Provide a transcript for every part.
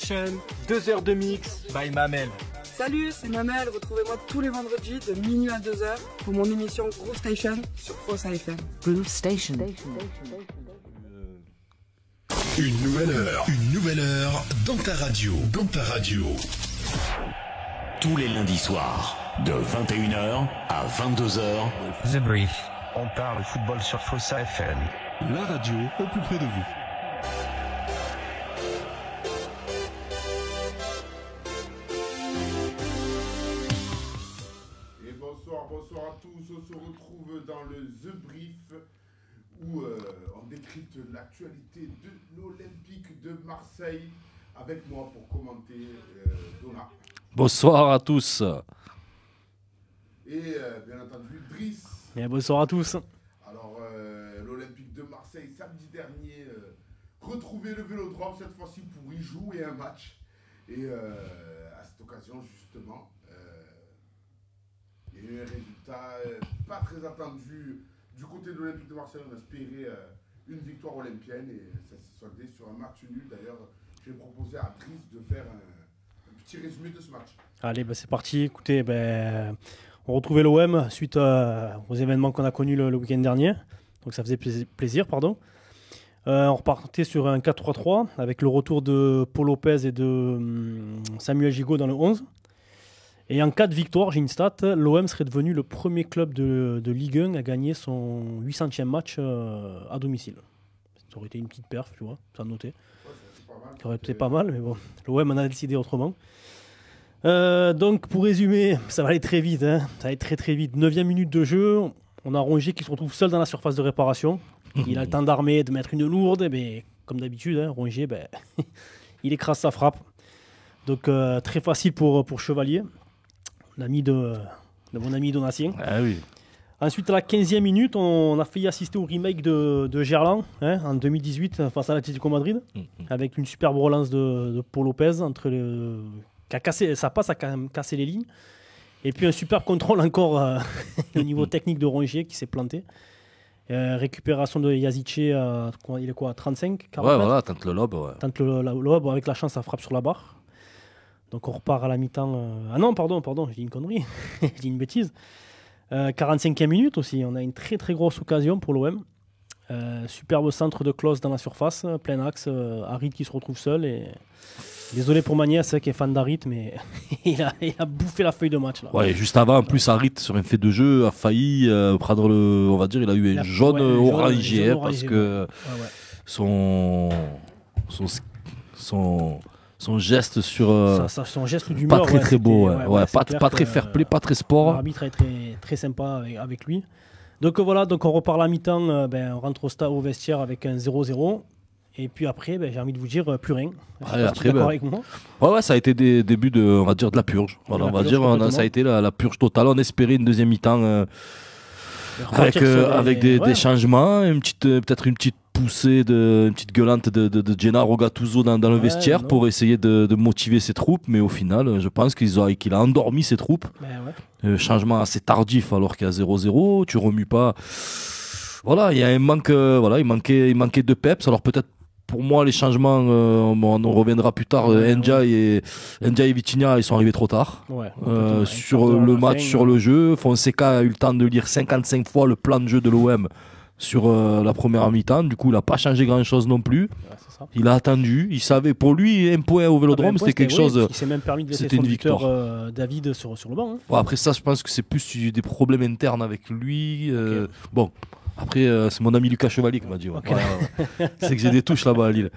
Chaîne, 2 heures de mix by Mamel. Salut, c'est Mamel. Retrouvez-moi tous les vendredis de minuit à 2h pour mon émission Groove Station sur Frossa FM. Groove Station. Une nouvelle heure dans ta radio. Tous les lundis soirs, de 21h à 22h. The Brief. On parle football sur Frossa FM. La radio au plus près de vous. Et bonsoir à tous. On se retrouve dans le The Brief où on décrypte l'actualité de l'Olympique de Marseille. Avec moi pour commenter Donna. Bonsoir à tous. Et bien entendu Driss. Et bonsoir à tous. Alors l'Olympique de Marseille samedi dernier retrouvait le Vélodrome cette fois-ci pour y jouer un match. Et à cette occasion justement il y a eu un résultat pas très attendu du côté de l'Olympique de Marseille. On espérait une victoire olympienne et ça s'est soldé sur un match nul. D'ailleurs j'ai proposé à Driss de faire un petit résumé de ce match. Allez, c'est parti. Écoutez, on retrouvait l'OM suite aux événements qu'on a connus le week-end dernier. Donc ça faisait plaisir. On repartait sur un 4-3-3 avec le retour de Paul Lopez et de Samuel Gigot dans le 11. Et en cas de victoire, j'ai une stat, l'OM serait devenu le premier club de Ligue 1 à gagner son 800e match à domicile. Ça aurait été une petite perf, tu vois, ça noter. Ça aurait été pas mal, mais bon, l'OM en a décidé autrement. Donc pour résumer, ça va aller très vite, ça va aller très vite. 9e minute de jeu, on a Rongier qui se retrouve seul dans la surface de réparation. Il a le temps d'armer, de mettre une lourde, mais comme d'habitude, Rongier, il écrase sa frappe. Donc très facile pour Chevalier, l'ami de mon ami Donatien. Ah oui. Ensuite, à la 15e minute, on a failli assister au remake de Gerland en 2018 face à l'Atlético Madrid, avec une superbe relance de Paul Lopez sa passe a quand même cassé les lignes. Et puis un super contrôle encore au niveau technique de Rongier qui s'est planté. Récupération de Yazice il est quoi, à 35 40 Ouais, mètres. voilà, tente le lobe. Ouais. Tente le lobe, avec la chance, ça frappe sur la barre. Donc on repart à la mi-temps. Ah non, pardon, je dis une connerie, je dis une bêtise. 45e minute aussi, on a une très très grosse occasion pour l'OM. Superbe centre de Klose dans la surface, plein axe, Harit qui se retrouve seul. Et... Désolé pour Magnès qui est fan d'Harit, mais il a bouffé la feuille de match. Là. Ouais, juste avant, en plus, Harit, sur un fait de jeu, a failli prendre le. On va dire, il a eu un jaune orangé parce que son geste sur. Son geste d'humeur. Pas très beau, pas très fair play, pas très sport. L'arbitre est très sympa avec lui. Donc voilà, on repart la mi-temps, on rentre au vestiaire avec un 0-0. Et puis après, j'ai envie de vous dire plus rien. Après, d'accord avec moi. Ouais, ça a été des débuts on va dire, de la purge. Voilà, ça a été la purge totale. On espérait une deuxième mi-temps avec des changements, peut-être une petite poussée, une petite gueulante de Gennaro Gattuso dans le vestiaire pour essayer de motiver ses troupes. Mais au final, je pense qu'il a endormi ses troupes. Changement assez tardif alors qu'il y a 0-0. Tu remues pas. Voilà, il y a un manque. Il manquait de peps. Alors peut-être. Pour moi, les changements, on reviendra plus tard. Ndiaye et Vitinha, ils sont arrivés trop tard. Sur le match, sur le jeu. Fonseca a eu le temps de lire 55 fois le plan de jeu de l'OM sur la première mi-temps. Du coup, il n'a pas changé grand-chose non plus. Il a attendu. Il savait, pour lui, un point au Vélodrome, c'était quelque chose. Il s'est même permis de laisser son buteur David sur le banc. Après ça, je pense que c'est plus des problèmes internes avec lui. Bon. Après, c'est mon ami Lucas Chevalier qui m'a dit. C'est que j'ai des touches là-bas à Lille.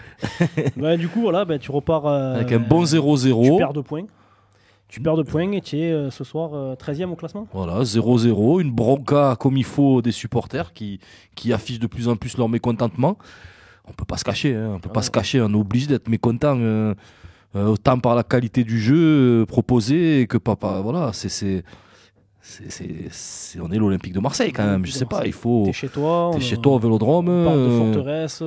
Du coup, tu repars avec un bon 0-0. Tu perds 2 points. Et tu es ce soir 13e au classement. Voilà, 0-0. Une bronca comme il faut des supporters qui affichent de plus en plus leur mécontentement. On ne peut pas se cacher. On est obligé d'être mécontent. Autant par la qualité du jeu proposé que papa. Voilà, on est l'Olympique de Marseille quand même, je sais pas, il faut. T'es chez toi au Vélodrome. On parle de forteresse,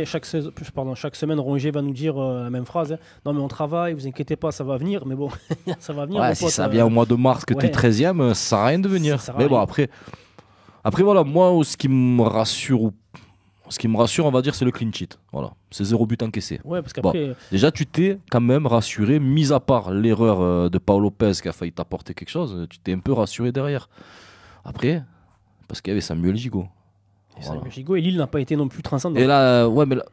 chaque semaine, Rongier va nous dire la même phrase. Non mais on travaille, vous inquiétez pas, ça va venir, mais bon, ça va venir. Si ça vient au mois de mars que t'es 13e, ça sert à rien de venir. Mais bon, après voilà, moi, ce qui me rassure, ce qui me rassure, on va dire, c'est le clean sheet. Voilà, c'est 0 but encaissé. Ouais, parce qu'après. Bon, déjà, tu t'es quand même rassuré, mis à part l'erreur de Paul Lopez qui a failli t'apporter quelque chose, tu t'es un peu rassuré derrière. Après, parce qu'il y avait Samuel Gigot. Samuel Gigot et Lille n'a pas été non plus transcendant. Et là, ouais, mais là,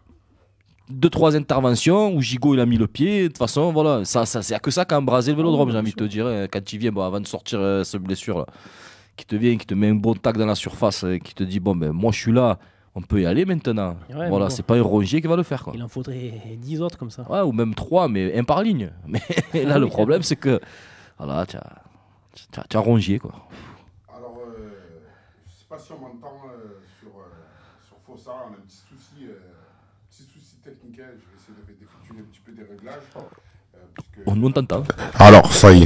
2-3 interventions où Gigot il a mis le pied. De toute façon, voilà, c'est à que ça qu'a embrasé le Vélodrome, j'ai envie de te dire. Quand il vient, bon, avant de sortir cette blessure, là, qui te met un bon tac dans la surface, et qui te dit bon, ben moi je suis là. On peut y aller maintenant. Ouais, voilà, c'est pas un Rongier qui va le faire. Quoi. Il en faudrait 10 autres comme ça. Ouais, ou même 3, mais un par ligne. Mais là, le problème, c'est que voilà, tu as Rongier. Quoi. Alors, je sais pas si on m'entend sur Fossa. On a un petit souci technique. Je vais essayer d'effectuer un petit peu des réglages. On t'entend. Alors, ça y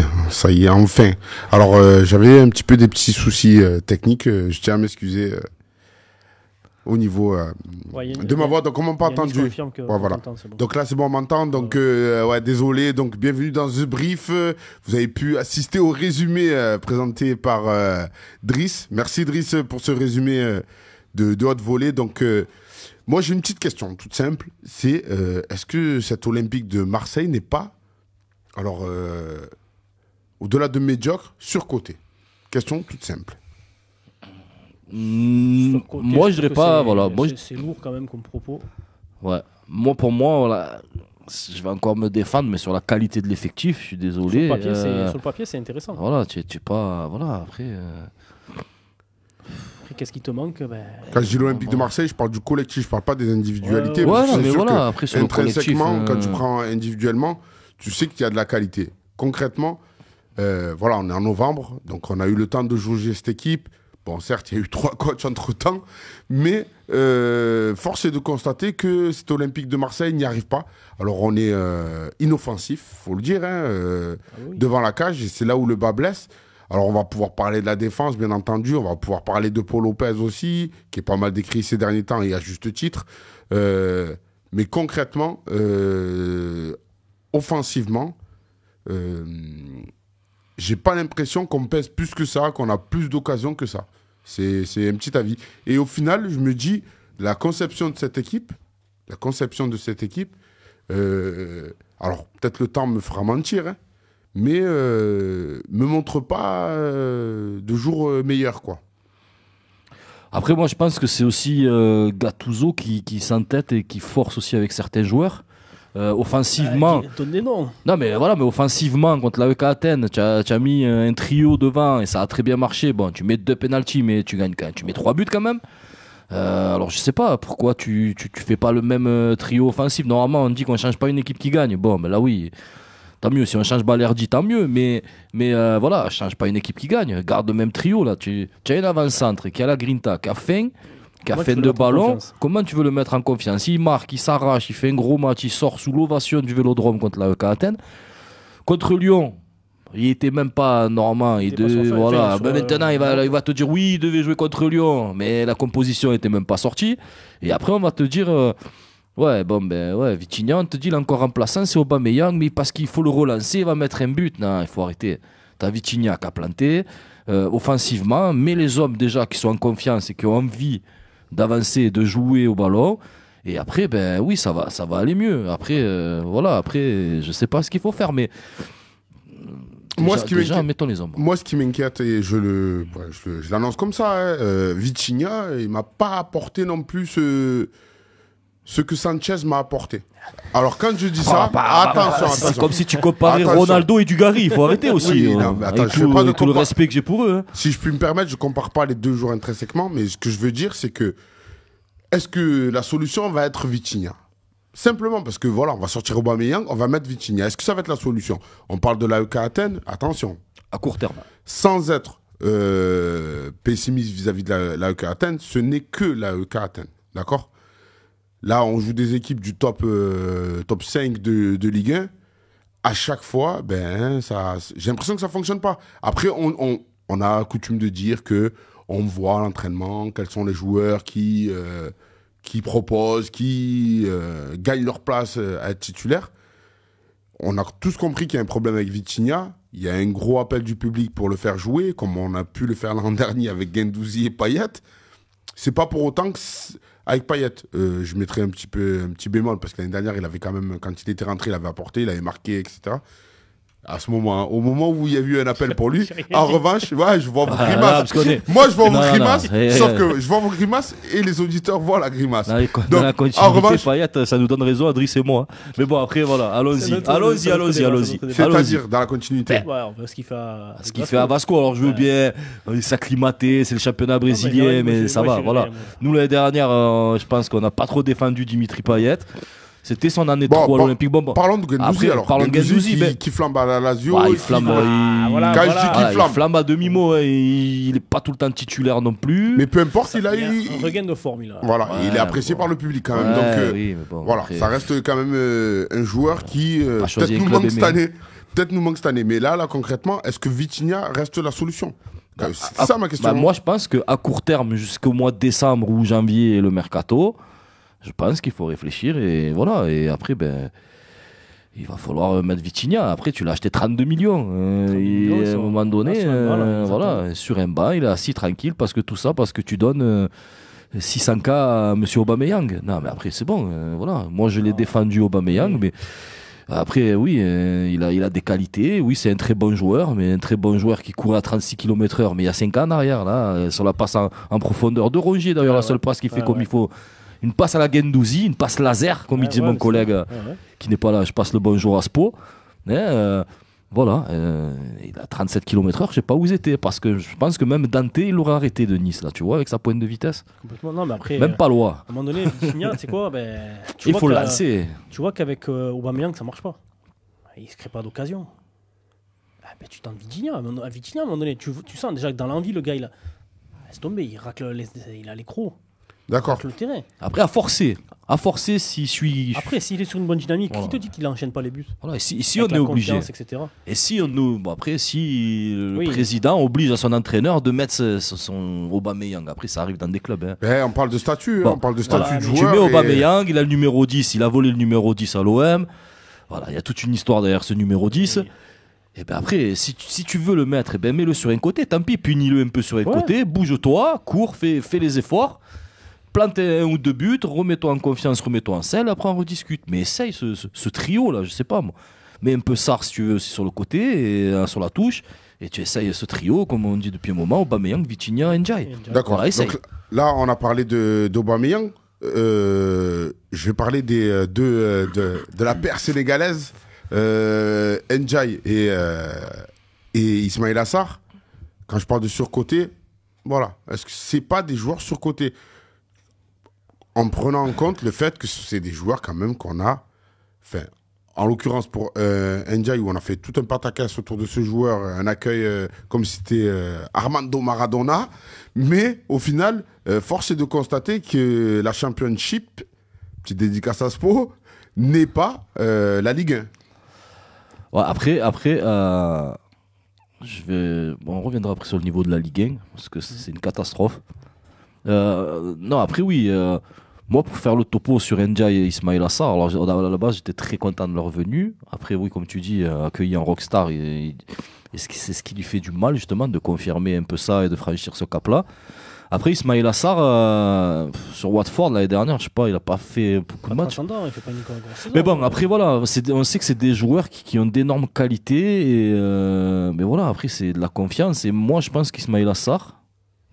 est, enfin. Alors, j'avais un petit peu des petits soucis techniques. Je tiens à m'excuser. Au niveau de ma voix, donc on m'a pas entendu. Ouais, voilà. Bon. Donc là c'est bon, on m'entend. Donc ouais, désolé. Donc bienvenue dans The Brief. Vous avez pu assister au résumé présenté par Driss. Merci Driss pour ce résumé de haute volée. Donc moi j'ai une petite question toute simple. C'est est-ce que cet Olympique de Marseille n'est pas, alors au-delà de médiocre, surcoté? Question toute simple. Moi je dirais pas, voilà. C'est lourd quand même comme propos. Ouais. Moi pour moi, voilà, je vais encore me défendre, mais sur la qualité de l'effectif, je suis désolé. Sur le papier, c'est intéressant. Voilà, tu es pas, voilà. Après, qu'est-ce qui te manque? Quand je dis l'Olympique de Marseille, je parle du collectif, je parle pas des individualités. Ouais, non, mais voilà. Après sur intrinsèquement, le quand tu prends individuellement, tu sais qu'il y a de la qualité. Concrètement, voilà, on est en novembre, donc on a eu le temps de jauger cette équipe. Bon, certes, il y a eu 3 coachs entre-temps, mais force est de constater que cet Olympique de Marseille n'y arrive pas. Alors, on est inoffensif, il faut le dire, devant la cage, et c'est là où le bas blesse. Alors, on va pouvoir parler de la défense, bien entendu, on va pouvoir parler de Paul Lopez aussi, qui est pas mal décrit ces derniers temps, et à juste titre. Mais concrètement, offensivement, j'ai pas l'impression qu'on pèse plus que ça, qu'on a plus d'occasions que ça. C'est un petit avis. Et au final, je me dis, la conception de cette équipe, alors peut-être le temps me fera mentir, hein, mais me montre pas de jours meilleurs, quoi. Après, moi, je pense que c'est aussi Gattuso qui s'entête et qui force aussi avec certains joueurs. Offensivement, donne des noms. Non mais voilà, mais offensivement contre l'AEK Athènes, tu as mis un trio devant et ça a très bien marché. Bon, tu mets 2 pénaltys, mais tu gagnes quand même, tu mets 3 buts quand même. Alors je sais pas pourquoi tu fais pas le même trio offensif. Normalement on dit qu'on change pas une équipe qui gagne. Bon, mais là oui, tant mieux. Si on change Balerdi, tant mieux. Mais voilà, change pas une équipe qui gagne. Garde le même trio là. Tu as une avant-centre qui a la grinta, qui a faim de ballon. Comment tu veux le mettre en confiance? Il marque, il s'arrache, il fait un gros match, il sort sous l'ovation du Vélodrome contre l'AEK Athènes. Contre Lyon, il était même pas normand. Voilà. Maintenant, il va te dire oui, il devait jouer contre Lyon, mais la composition était même pas sortie. Et après, on va te dire Vitinha, on te dit il est encore remplaçant, c'est Aubameyang, mais parce qu'il faut le relancer, il va mettre un but. Non, il faut arrêter. T'as Vitinha qui a planté offensivement, mais les hommes déjà qui sont en confiance et qui ont envie d'avancer, de jouer au ballon. Et après, oui, ça va aller mieux. Après, je sais pas ce qu'il faut faire, mais mettons les hommes. Moi, ce qui m'inquiète, et je l'annonce comme ça, Vitinha, il m'a pas apporté non plus ce que Sanchez m'a apporté. Alors quand je dis ça, attention. C'est comme si tu comparais Ronaldo et Dugarry, il faut arrêter aussi. Oui, non, mais attends, avec tout le respect que j'ai pour eux. Hein. Si je puis me permettre, je compare pas les deux joueurs intrinsèquement, mais ce que je veux dire, c'est que est-ce que la solution va être Vitinha? Simplement parce que voilà, on va sortir Aubameyang, on va mettre Vitinha. Est-ce que ça va être la solution? On parle de l'AEK Athènes, attention. À court terme. Sans être pessimiste vis-à-vis de l'AEK Athènes, ce n'est que l'AEK Athènes, d'accord? Là, on joue des équipes du top 5 de Ligue 1. À chaque fois, j'ai l'impression que ça ne fonctionne pas. Après, on a coutume de dire qu'on voit à l'entraînement quels sont les joueurs qui proposent, qui gagnent leur place à être titulaires. On a tous compris qu'il y a un problème avec Vitinha. Il y a un gros appel du public pour le faire jouer, comme on a pu le faire l'an dernier avec Guendouzi et Payet. C'est pas pour autant que Avec Payet, je mettrais un petit bémol parce que l'année dernière, il avait quand même, quand il était rentré, il avait apporté, il avait marqué, etc. À ce moment, au moment où il y a eu un appel pour lui, en revanche, ouais, je vois vos grimaces. Moi, je vois vos grimaces, sauf que je vois vos grimaces et les auditeurs voient la grimace. Dans Donc, la continuité, en revanche, Payet, ça nous donne raison, Adrisse et moi. Mais bon, après, voilà, allons-y. C'est-à-dire, dans la continuité. Ouais, on voit ce qu'il fait à... Ce qu'il fait à Vasco, alors je veux bien s'acclimater, c'est le championnat brésilien, mais ça va, voilà. Nous, l'année dernière, je pense qu'on n'a pas trop défendu Dimitri Payet. C'était son année 3 à l'Olympique. Parlons de Guendouzi alors. Parlons de Guendouzi, qui flambe à la Lazio. Il flambe. Il flambe à demi-mot. Il n'est pas tout le temps titulaire non plus. Mais peu importe, il a eu un regain de forme. Voilà, il est apprécié par le public quand même. Donc voilà, ça reste quand même un joueur qui peut-être nous manque cette année. Peut-être nous manque cette année. Mais là, concrètement, est-ce que Vitinha reste la solution? C'est ça ma question. Moi, je pense qu'à court terme, jusqu'au mois de décembre ou janvier, le mercato, je pense qu'il faut réfléchir et voilà. Et après, il va falloir mettre Vitinha. Après, tu l'as acheté 32 millions. Et à un moment donné, voilà, sur un banc, il est assis tranquille parce que tu donnes 600K à M. Aubameyang. Non, mais après, c'est bon. Voilà. Moi, je l'ai défendu Aubameyang, mais après, oui, il a des qualités. Oui, c'est un très bon joueur, mais un très bon joueur qui courait à 36 km/h. Mais il y a 5 ans en arrière, là, sur la passe en profondeur de Rongier, d'ailleurs, la seule passe qu'il fait comme il faut. Une passe à la Guendouzi, une passe laser, comme il disait mon collègue qui n'est pas là. Je passe le bonjour à Spo. Voilà, il a 37 km/h, je ne sais pas où ils étaient, parce que je pense que même Dante, il l'aurait arrêté de Nice, là, tu vois, avec sa pointe de vitesse. Complètement, non, mais après. Même pas loin. À un moment donné, Vitinha, tu sais quoi, il faut le lancer. Tu vois qu'avec Aubameyang, ça ne marche pas. Il ne se crée pas d'occasion. Tu tentes Vitinha. À un moment donné, tu sens déjà que dans l'envie, le gars, il a. Laisse tomber, il a les crocs. D'accord. Le terrain. Après, à forcer s'il suit. Après, s'il est sur une bonne dynamique, qui te dit qu'il n'enchaîne pas les buts? Voilà, si on est obligé. Etc. Et si si le président oblige à son entraîneur de mettre son Aubameyang, après ça arrive dans des clubs. On parle de statut, on parle de statut de joueur. Tu mets Aubameyang, il a le numéro 10, il a volé le numéro 10 à l'OM. Voilà, il y a toute une histoire derrière ce numéro 10. Oui. Et après, si tu veux le mettre, mets-le sur un côté, tant pis, punis-le un peu sur un côté, bouge-toi, cours, fais les efforts. Plante 1 ou 2 buts, remets-toi en confiance, remets-toi en selle, après on rediscute. Mais essaye ce trio-là, je sais pas moi. Mets un peu Sarr si tu veux aussi sur le côté, et sur la touche, et tu essayes ce trio, comme on dit depuis un moment, Aubameyang, Vitinha, Ndiaye. D'accord, voilà, donc là on a parlé d'Aubameyang, je vais parler de la paire sénégalaise, Ndiaye et Ismaïla Sarr. Quand je parle de surcoté, voilà, est-ce que c'est pas des joueurs surcotés? En prenant en compte le fait que c'est des joueurs quand même qu'on a, enfin, en l'occurrence pour Ndiaye, où on a fait tout un pataquès autour de ce joueur, un accueil comme si c'était Armando Maradona, mais au final, force est de constater que la Championship, petite dédicace à Spo, n'est pas la Ligue 1. Ouais, après on reviendra après sur le niveau de la Ligue 1, parce que c'est une catastrophe. Non, après oui, moi pour faire le topo sur Ndiaye et Ismaïla Sarr, alors à la base j'étais très content de leur venue. Après oui, comme tu dis, accueilli en rockstar, c'est ce qui lui fait du mal justement de confirmer un peu ça et de franchir ce cap-là. Après Ismaïla Sarr, sur Watford l'année dernière, je sais pas, il a pas fait beaucoup de matchs. Mais bon, après voilà, on sait que c'est des joueurs qui ont d'énormes qualités, mais voilà, après c'est de la confiance. Et moi je pense qu'Ismaïla Sarr,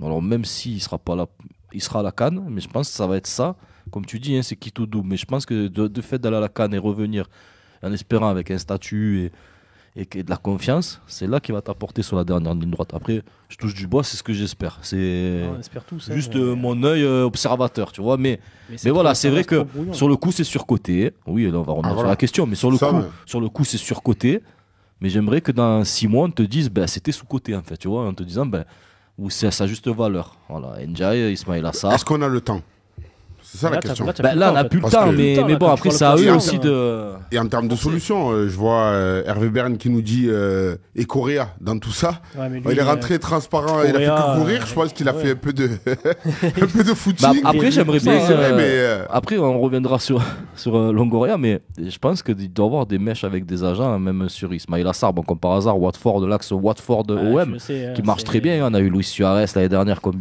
alors même s'il sera pas là, il sera à la CAN, mais je pense que ça va être ça. Comme tu dis, c'est qui tout double. Mais je pense que de fait d'aller à la CAN et revenir en espérant avec un statut et de la confiance, c'est là qu'il va t'apporter sur la dernière ligne droite. Après, je touche du bois, c'est ce que j'espère. C'est juste mon œil observateur, tu vois. Mais voilà, c'est vrai que sur le coup, c'est surcoté. Oui, là, on va revenir sur la question, mais sur le coup, c'est surcoté. Mais j'aimerais que dans 6 mois, on te dise, c'était sous-coté, en fait, tu vois, en te disant, où c'est à sa juste valeur. Voilà, Ndiaye, Ismaïla Sarr. Est-ce qu'on a le temps? C'est ça la question. Là, on n'a plus le temps, mais bon, après, ça a eux aussi de. Et en termes de solutions, je vois Hervé Berne qui nous dit et Correa dans tout ça. Il est rentré transparent, il a fait que courir. Je pense qu'il a fait un peu de footing. Après, j'aimerais bien. Après, on reviendra sur Longoria, mais je pense qu'il doit y avoir des mèches avec des agents, même sur Ismaïla Sarr. Bon, comme par hasard, l'axe Watford-OM, qui marche très bien. On a eu Luis Suarez l'année dernière comme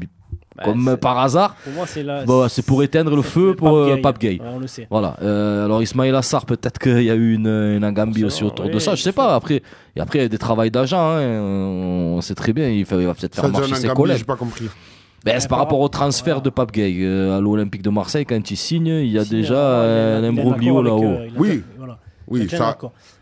comme par hasard. Pour moi, c'est pour éteindre le feu pour Pape Gueye. Ouais, on le sait. Voilà. Alors Ismail Assar, peut-être qu'il y a eu une agambie aussi autour de ça. Je sais pas. Après, il y a des travails d'agent. On sait très bien. Il va peut-être faire marcher ses collègues. J'ai pas compris. C'est par rapport au transfert de Pape Gueye à l'Olympique de Marseille. Quand il signe, il y a déjà un imbroglio là-haut. Oui, ça.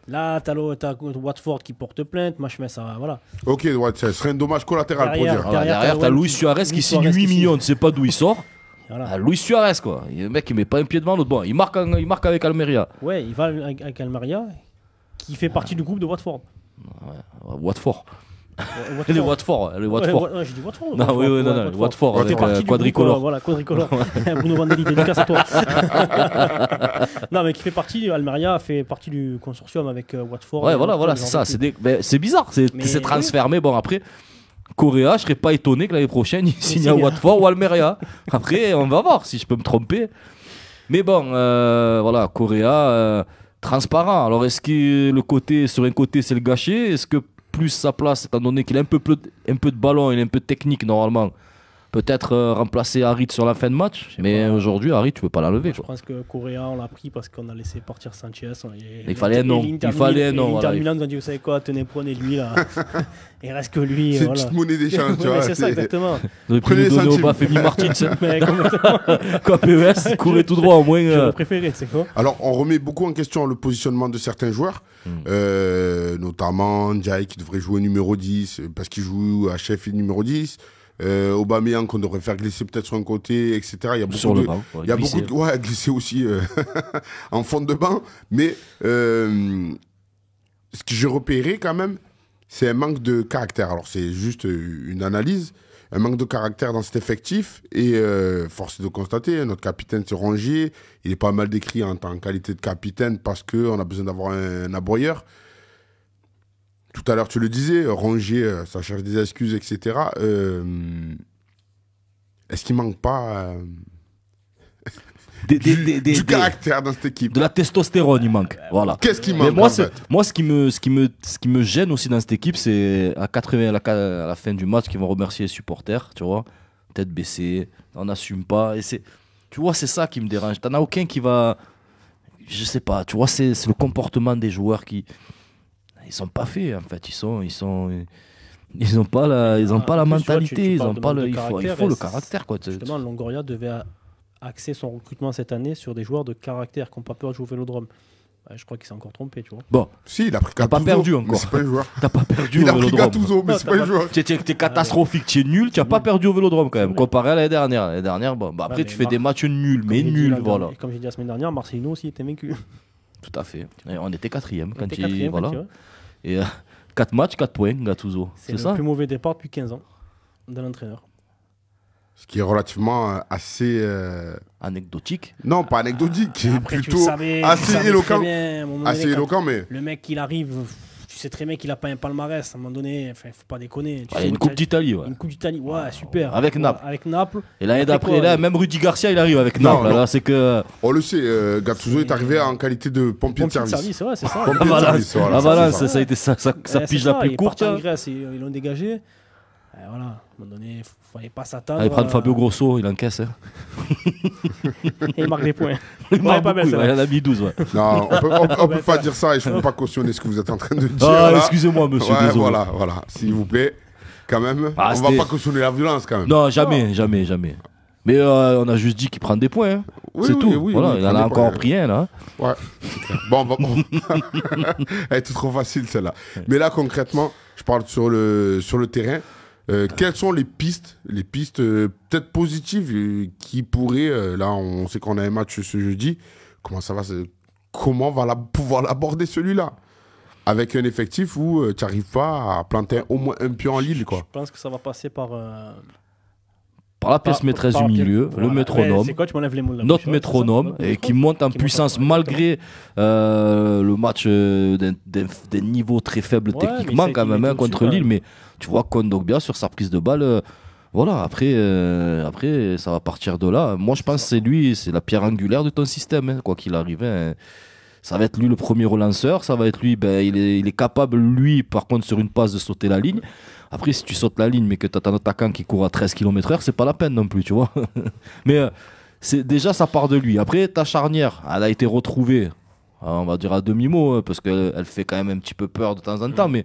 Là, t'as Watford qui porte plainte, machin, ça, voilà. Ok, ce serait un dommage collatéral pour dire. Derrière, t'as Luis Suarez qui signe 8 millions, tu sais pas d'où il sort. Voilà. Luis Suarez, quoi. Le mec, il met pas un pied devant l'autre. Bon, il marque avec Almeria. Ouais, il va avec Almeria, qui fait partie du groupe de Watford. Ouais, Watford. Les Watford. J'ai dit Watford. Non, non, Watford avec quadricolore. Voilà, quadricolore. Bruno Vandelli, dédicace à toi. Non, mais qui fait partie, Almeria fait partie du consortium avec Watford. Ouais, voilà, c'est ça. C'est bizarre, ces transferts. Mais bon, après, Correa, je serais pas étonné que l'année prochaine, il signe à Watford ou Almeria. Après, on va voir si je peux me tromper. Mais bon, voilà, Correa, transparent. Alors, est-ce que sur un côté, c'est le gâcher? Est-ce que plus sa place, étant donné qu'il a un peu de ballon, il a un peu de technique normalement, peut-être remplacer Harit sur la fin de match, mais aujourd'hui Harit tu peux pas l'enlever. Je pense que Correa on l'a pris parce qu'on a laissé partir Sanchez. Il fallait un nom. L'Inter Milan nous a dit vous savez quoi, prenez-lui là. Il reste que lui. C'est une petite monnaie d'échange, tu vois. C'est ça exactement. Vous avez pu nous donner au bas Femi Martins. Quoi PES, courez tout droit au moins. Je préféré, c'est quoi? Alors on remet beaucoup en question le positionnement de certains joueurs, notamment Ndiaye qui devrait jouer numéro 10 parce qu'il joue à chef et numéro 10. Aubameyang qu'on devrait faire glisser peut-être sur un côté, etc. Il y a beaucoup sur le banc. Il y a beaucoup de glisser aussi en fond de banc. Mais ce que j'ai repéré quand même, c'est un manque de caractère. Alors c'est juste une analyse, un manque de caractère dans cet effectif. Et force est de constater, notre capitaine c'est Rongier. Il est pas mal décrit en qualité de capitaine parce qu'on a besoin d'avoir un aboyeur. Tout à l'heure, tu le disais, Rongier, ça cherche des excuses, etc. Est-ce qu'il manque pas du caractère dans cette équipe? De la testostérone, il manque. Voilà. Qu'est-ce qui manque? Mais moi, ce qui me gêne aussi dans cette équipe, c'est à la fin du match qu'ils vont remercier les supporters, tu vois, tête baissée, on n'assume pas. Et tu vois, c'est ça qui me dérange. T'en as aucun qui va, je sais pas. Tu vois, c'est le comportement des joueurs qui ils sont pas faits en fait, ils ont pas la mentalité, ils ont pas il faut le caractère quoi. Justement, Longoria devait axer son recrutement cette année sur des joueurs de caractère qui n'ont pas peur de jouer au Vélodrome. Je crois qu'il s'est encore trompé, tu vois. Bon, si, il a pris Gattuso. T'as pas perdu encore. C'est pas un joueur. T'as pas perdu il au Vélodrome. Il a pris Gattuso, mais c'est pas un joueur. T'es catastrophique, tu es nul, tu n'as pas perdu au Vélodrome quand même, comparé à l'année dernière. L'année dernière, bon, après tu fais des matchs nuls, mais nuls, voilà. Comme j'ai dit la semaine dernière, Marcelino aussi était vaincu. Tout à fait. Et on était 4e quand il voilà. Et 4 matchs, 4 points, Gattuso. C'est le plus mauvais départ depuis 15 ans de l'entraîneur. Ce qui est relativement assez... anecdotique. Non, pas anecdotique, après, plutôt assez éloquent. Assez éloquent, mais... Le mec, il arrive, tu sais très bien qu'il n'a pas un palmarès, à un moment donné, il ne faut pas déconner. Il y a une Coupe d'Italie, ouais. Une Coupe d'Italie, ouais, super. Avec Naples. Avec Naples. Et l'année d'après, là, même Rudy Garcia, il arrive avec Naples. Là, c'est que... On le sait, Gattuso est arrivé en qualité de pompier de service. Ouais, c'est ça. À Valence, ça a été sa pige la plus courte. En Grèce, ils l'ont dégagé. Voilà, à un moment donné, il ne fallait pas s'attendre. Allez, prendre Fabio Grosso, il encaisse. Hein. Et il marque des points. Il marque pas beaucoup, il en a mis 12. Ouais. Non, on peut pas dire ça et je ne peux pas cautionner ce que vous êtes en train de dire. Ah, excusez-moi, monsieur. Ouais, voilà, s'il vous plaît. Quand même, on ne va pas cautionner la violence quand même. Non, jamais. Mais on a juste dit qu'il prend des points. Hein. Oui, c'est tout. Oui, voilà, il en a encore pris un là. Ouais, c'est clair. Bon. Elle est trop facile celle-là. Mais là, concrètement, je parle sur le terrain. Quelles sont les pistes peut-être positives qui pourraient, là on sait qu'on a un match ce jeudi, comment va pouvoir l'aborder celui-là avec un effectif où tu n'arrives pas à planter au moins un pion en Lille quoi. Je pense que ça va passer par la pièce maîtresse du milieu, le métronome. C'est quoi, tu m'enlèves les mots de la notre bouche, métronome, et qui monte en puissance malgré le match d'un niveau très faible techniquement quand même contre Lille, mais tu vois Kondogbia sur sa prise de balle, voilà, après ça va partir de là. Moi je pense que c'est la pierre angulaire de ton système, hein, quoi qu'il arrive. Hein. Ça va être lui le premier relanceur, ça va être lui, il est capable, lui, par contre, sur une passe de sauter la ligne. Après, si tu sautes la ligne, mais que tu as un attaquant qui court à 13 km/h, c'est pas la peine non plus, tu vois. Mais déjà, ça part de lui. Après, ta charnière, elle a été retrouvée, on va dire à demi-mot, parce qu'elle fait quand même un petit peu peur de temps en temps, mais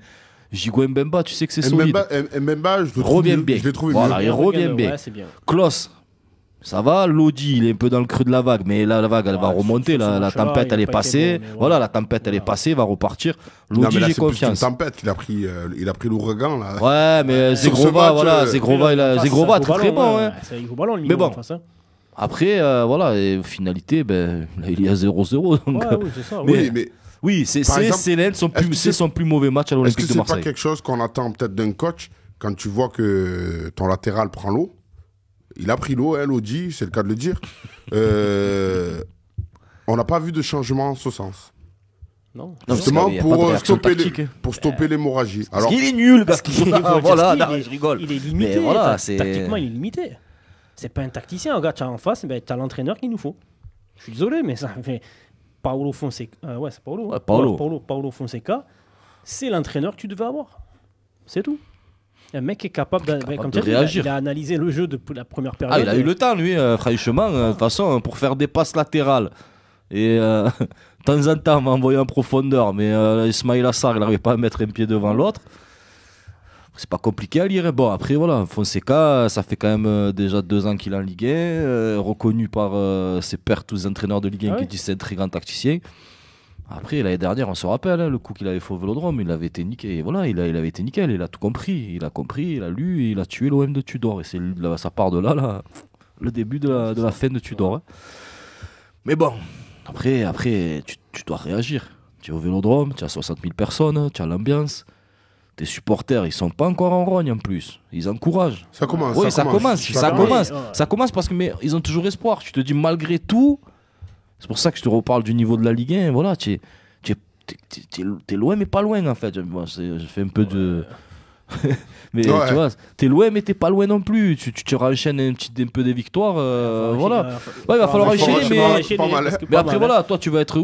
Djigo Mbemba, tu sais que c'est solide. Mbemba, je le trouve revient mieux. bien. Je l'ai trouvé voilà, mieux. il revient bien. Ouais, c'est bien. Klaus, ça va. Lodi, il est un peu dans le creux de la vague, mais là, la vague, elle va remonter. La tempête, elle est passée. Voilà, la tempête, elle est passée, va repartir. Lodi, j'ai confiance. C'est une tempête qu'il a pris. Il a pris l'ouragan, là. Ouais, mais Zegrova, voilà. Zegrova, très bon. Hein. Il joue ballon, mais bon. Après, voilà, et finalité, il y a 0-0. Donc, c'est ça. Oui, c'est son plus mauvais match à l'Olympique de Marseille. Est-ce que c'est pas quelque chose qu'on attend peut-être d'un coach quand tu vois que ton latéral prend l'eau? Il a pris l'eau, Lodi, c'est le cas de le dire. On n'a pas vu de changement en ce sens. Non. Justement pour stopper l'hémorragie. Parce qu'il est nul, parce qu'il voilà, je rigole. Il est limité. Mais voilà, tactiquement, il est limité. C'est pas un tacticien. Regarde, tu as en face, tu as l'entraîneur qu'il nous faut. Je suis désolé, mais ça fait. Paulo Fonseca. C'est Paulo. Paulo Fonseca, c'est l'entraîneur que tu devais avoir. C'est tout. Un mec qui est capable de réagir. Il a analysé le jeu depuis la première période. Il a eu le temps, lui, franchement. De toute façon, pour faire des passes latérales. Et de temps en temps, m'envoyer en profondeur. Mais Ismaïla Assar, il n'arrivait pas à mettre un pied devant l'autre. C'est pas compliqué à lire. Bon, après, voilà, Fonseca, ça fait quand même déjà 2 ans qu'il est en Ligue 1, reconnu par ses pairs, tous les entraîneurs de Ligue 1 qui disent c'est un très grand tacticien. Après, l'année dernière, on se rappelle, le coup qu'il avait fait au Vélodrome, il avait été nickel. Et voilà, il avait été nickel, il a tout compris. Il a compris, il a lu, il a tué l'OM de Tudor. Et ça part de là, le début de la fin de Tudor. Hein. Mais bon, après tu dois réagir. Tu es au Vélodrome, tu as 60 000 personnes, tu as l'ambiance. Tes supporters, ils sont pas encore en rogne en plus. Ils encouragent. Ça commence. Oui, ça commence parce que ils ont toujours espoir. Tu te dis malgré tout, c'est pour ça que je te reparle du niveau de la Ligue 1. Voilà, t'es loin mais pas loin en fait. Bon, je fais un peu de... mais tu vois, t'es loin mais t'es pas loin non plus. Tu renchaînes un peu des victoires. Voilà. Il va falloir enchaîner. Mais après voilà, toi tu vas être,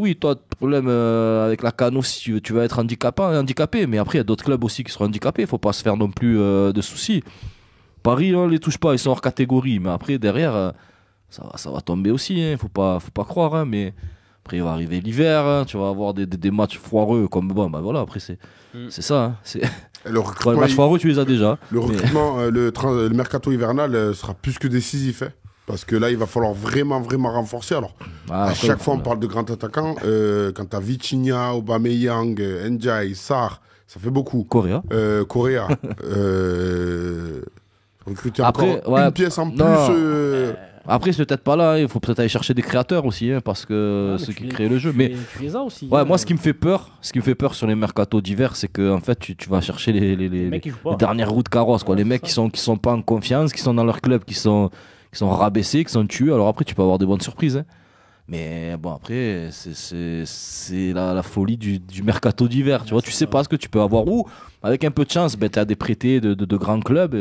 problème avec la CAN aussi, tu vas être handicapé. Mais après il y a d'autres clubs aussi qui seront handicapés. Il faut pas se faire non plus de soucis. Paris, on les touche pas, ils sont hors catégorie. Mais après derrière, ça va tomber aussi. Hein. Faut pas croire. Hein. Mais après il va arriver l'hiver. Hein. Tu vas avoir des matchs foireux comme voilà. Après c'est ça. Hein. Le recrutement, les matchs foireux, tu les as déjà. Le recrutement, le mercato hivernal sera plus que décisif. Hein, parce que là, il va falloir vraiment renforcer. Alors, à chaque fois, on parle de grands attaquants. Quand tu as Vitinha, Aubameyang, Ndiaye, Sarr, ça fait beaucoup. Correa. Recruter encore une pièce en plus. Après, c'est peut-être pas là. Il faut peut-être aller chercher des créateurs aussi, hein, parce que ceux qui créent le jeu. Mais tu les as aussi. Ouais, moi, ce qui me fait peur sur les mercatos d'hiver, c'est que en fait, tu vas chercher les dernières roues de carrosse, quoi. Les mecs qui sont pas en confiance, qui sont dans leur club, qui sont rabaissés, qui sont tués. Alors après, tu peux avoir des bonnes surprises. Hein. Mais bon, après, c'est la folie du mercato d'hiver. Tu vois, tu sais pas ce que tu peux avoir où. Avec un peu de chance, tu as des prêtés de grands clubs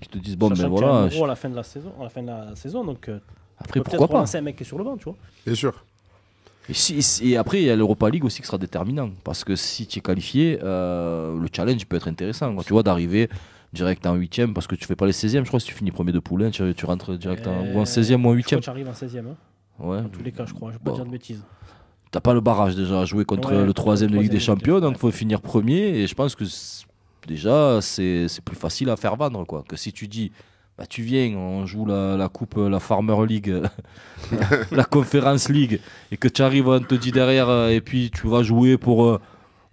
qui te disent bon, ben voilà. À la fin de la saison, donc après, pourquoi pas un mec qui est sur le banc, tu vois. Bien sûr. Et après, il y a l'Europa League aussi qui sera déterminant. Parce que si tu es qualifié, le challenge peut être intéressant. Quoi. Tu vois, d'arriver direct en 8ème, parce que tu fais pas les 16e. Je crois que si tu finis premier de poule, tu rentres direct en 16e ou en 8ème. Tu arrives en 16e. Hein. Ouais. Dans tous les cas, je crois. Je ne vais pas dire de bêtises. T'as pas le barrage déjà à jouer contre le 3ème de Ligue des Champions, donc il faut finir premier. Et je pense que déjà, c'est plus facile à faire vendre quoi, que si tu dis tu viens, on joue la coupe, la Farmer League, la Conference League, et que tu arrives, on te dit derrière, et puis tu vas jouer pour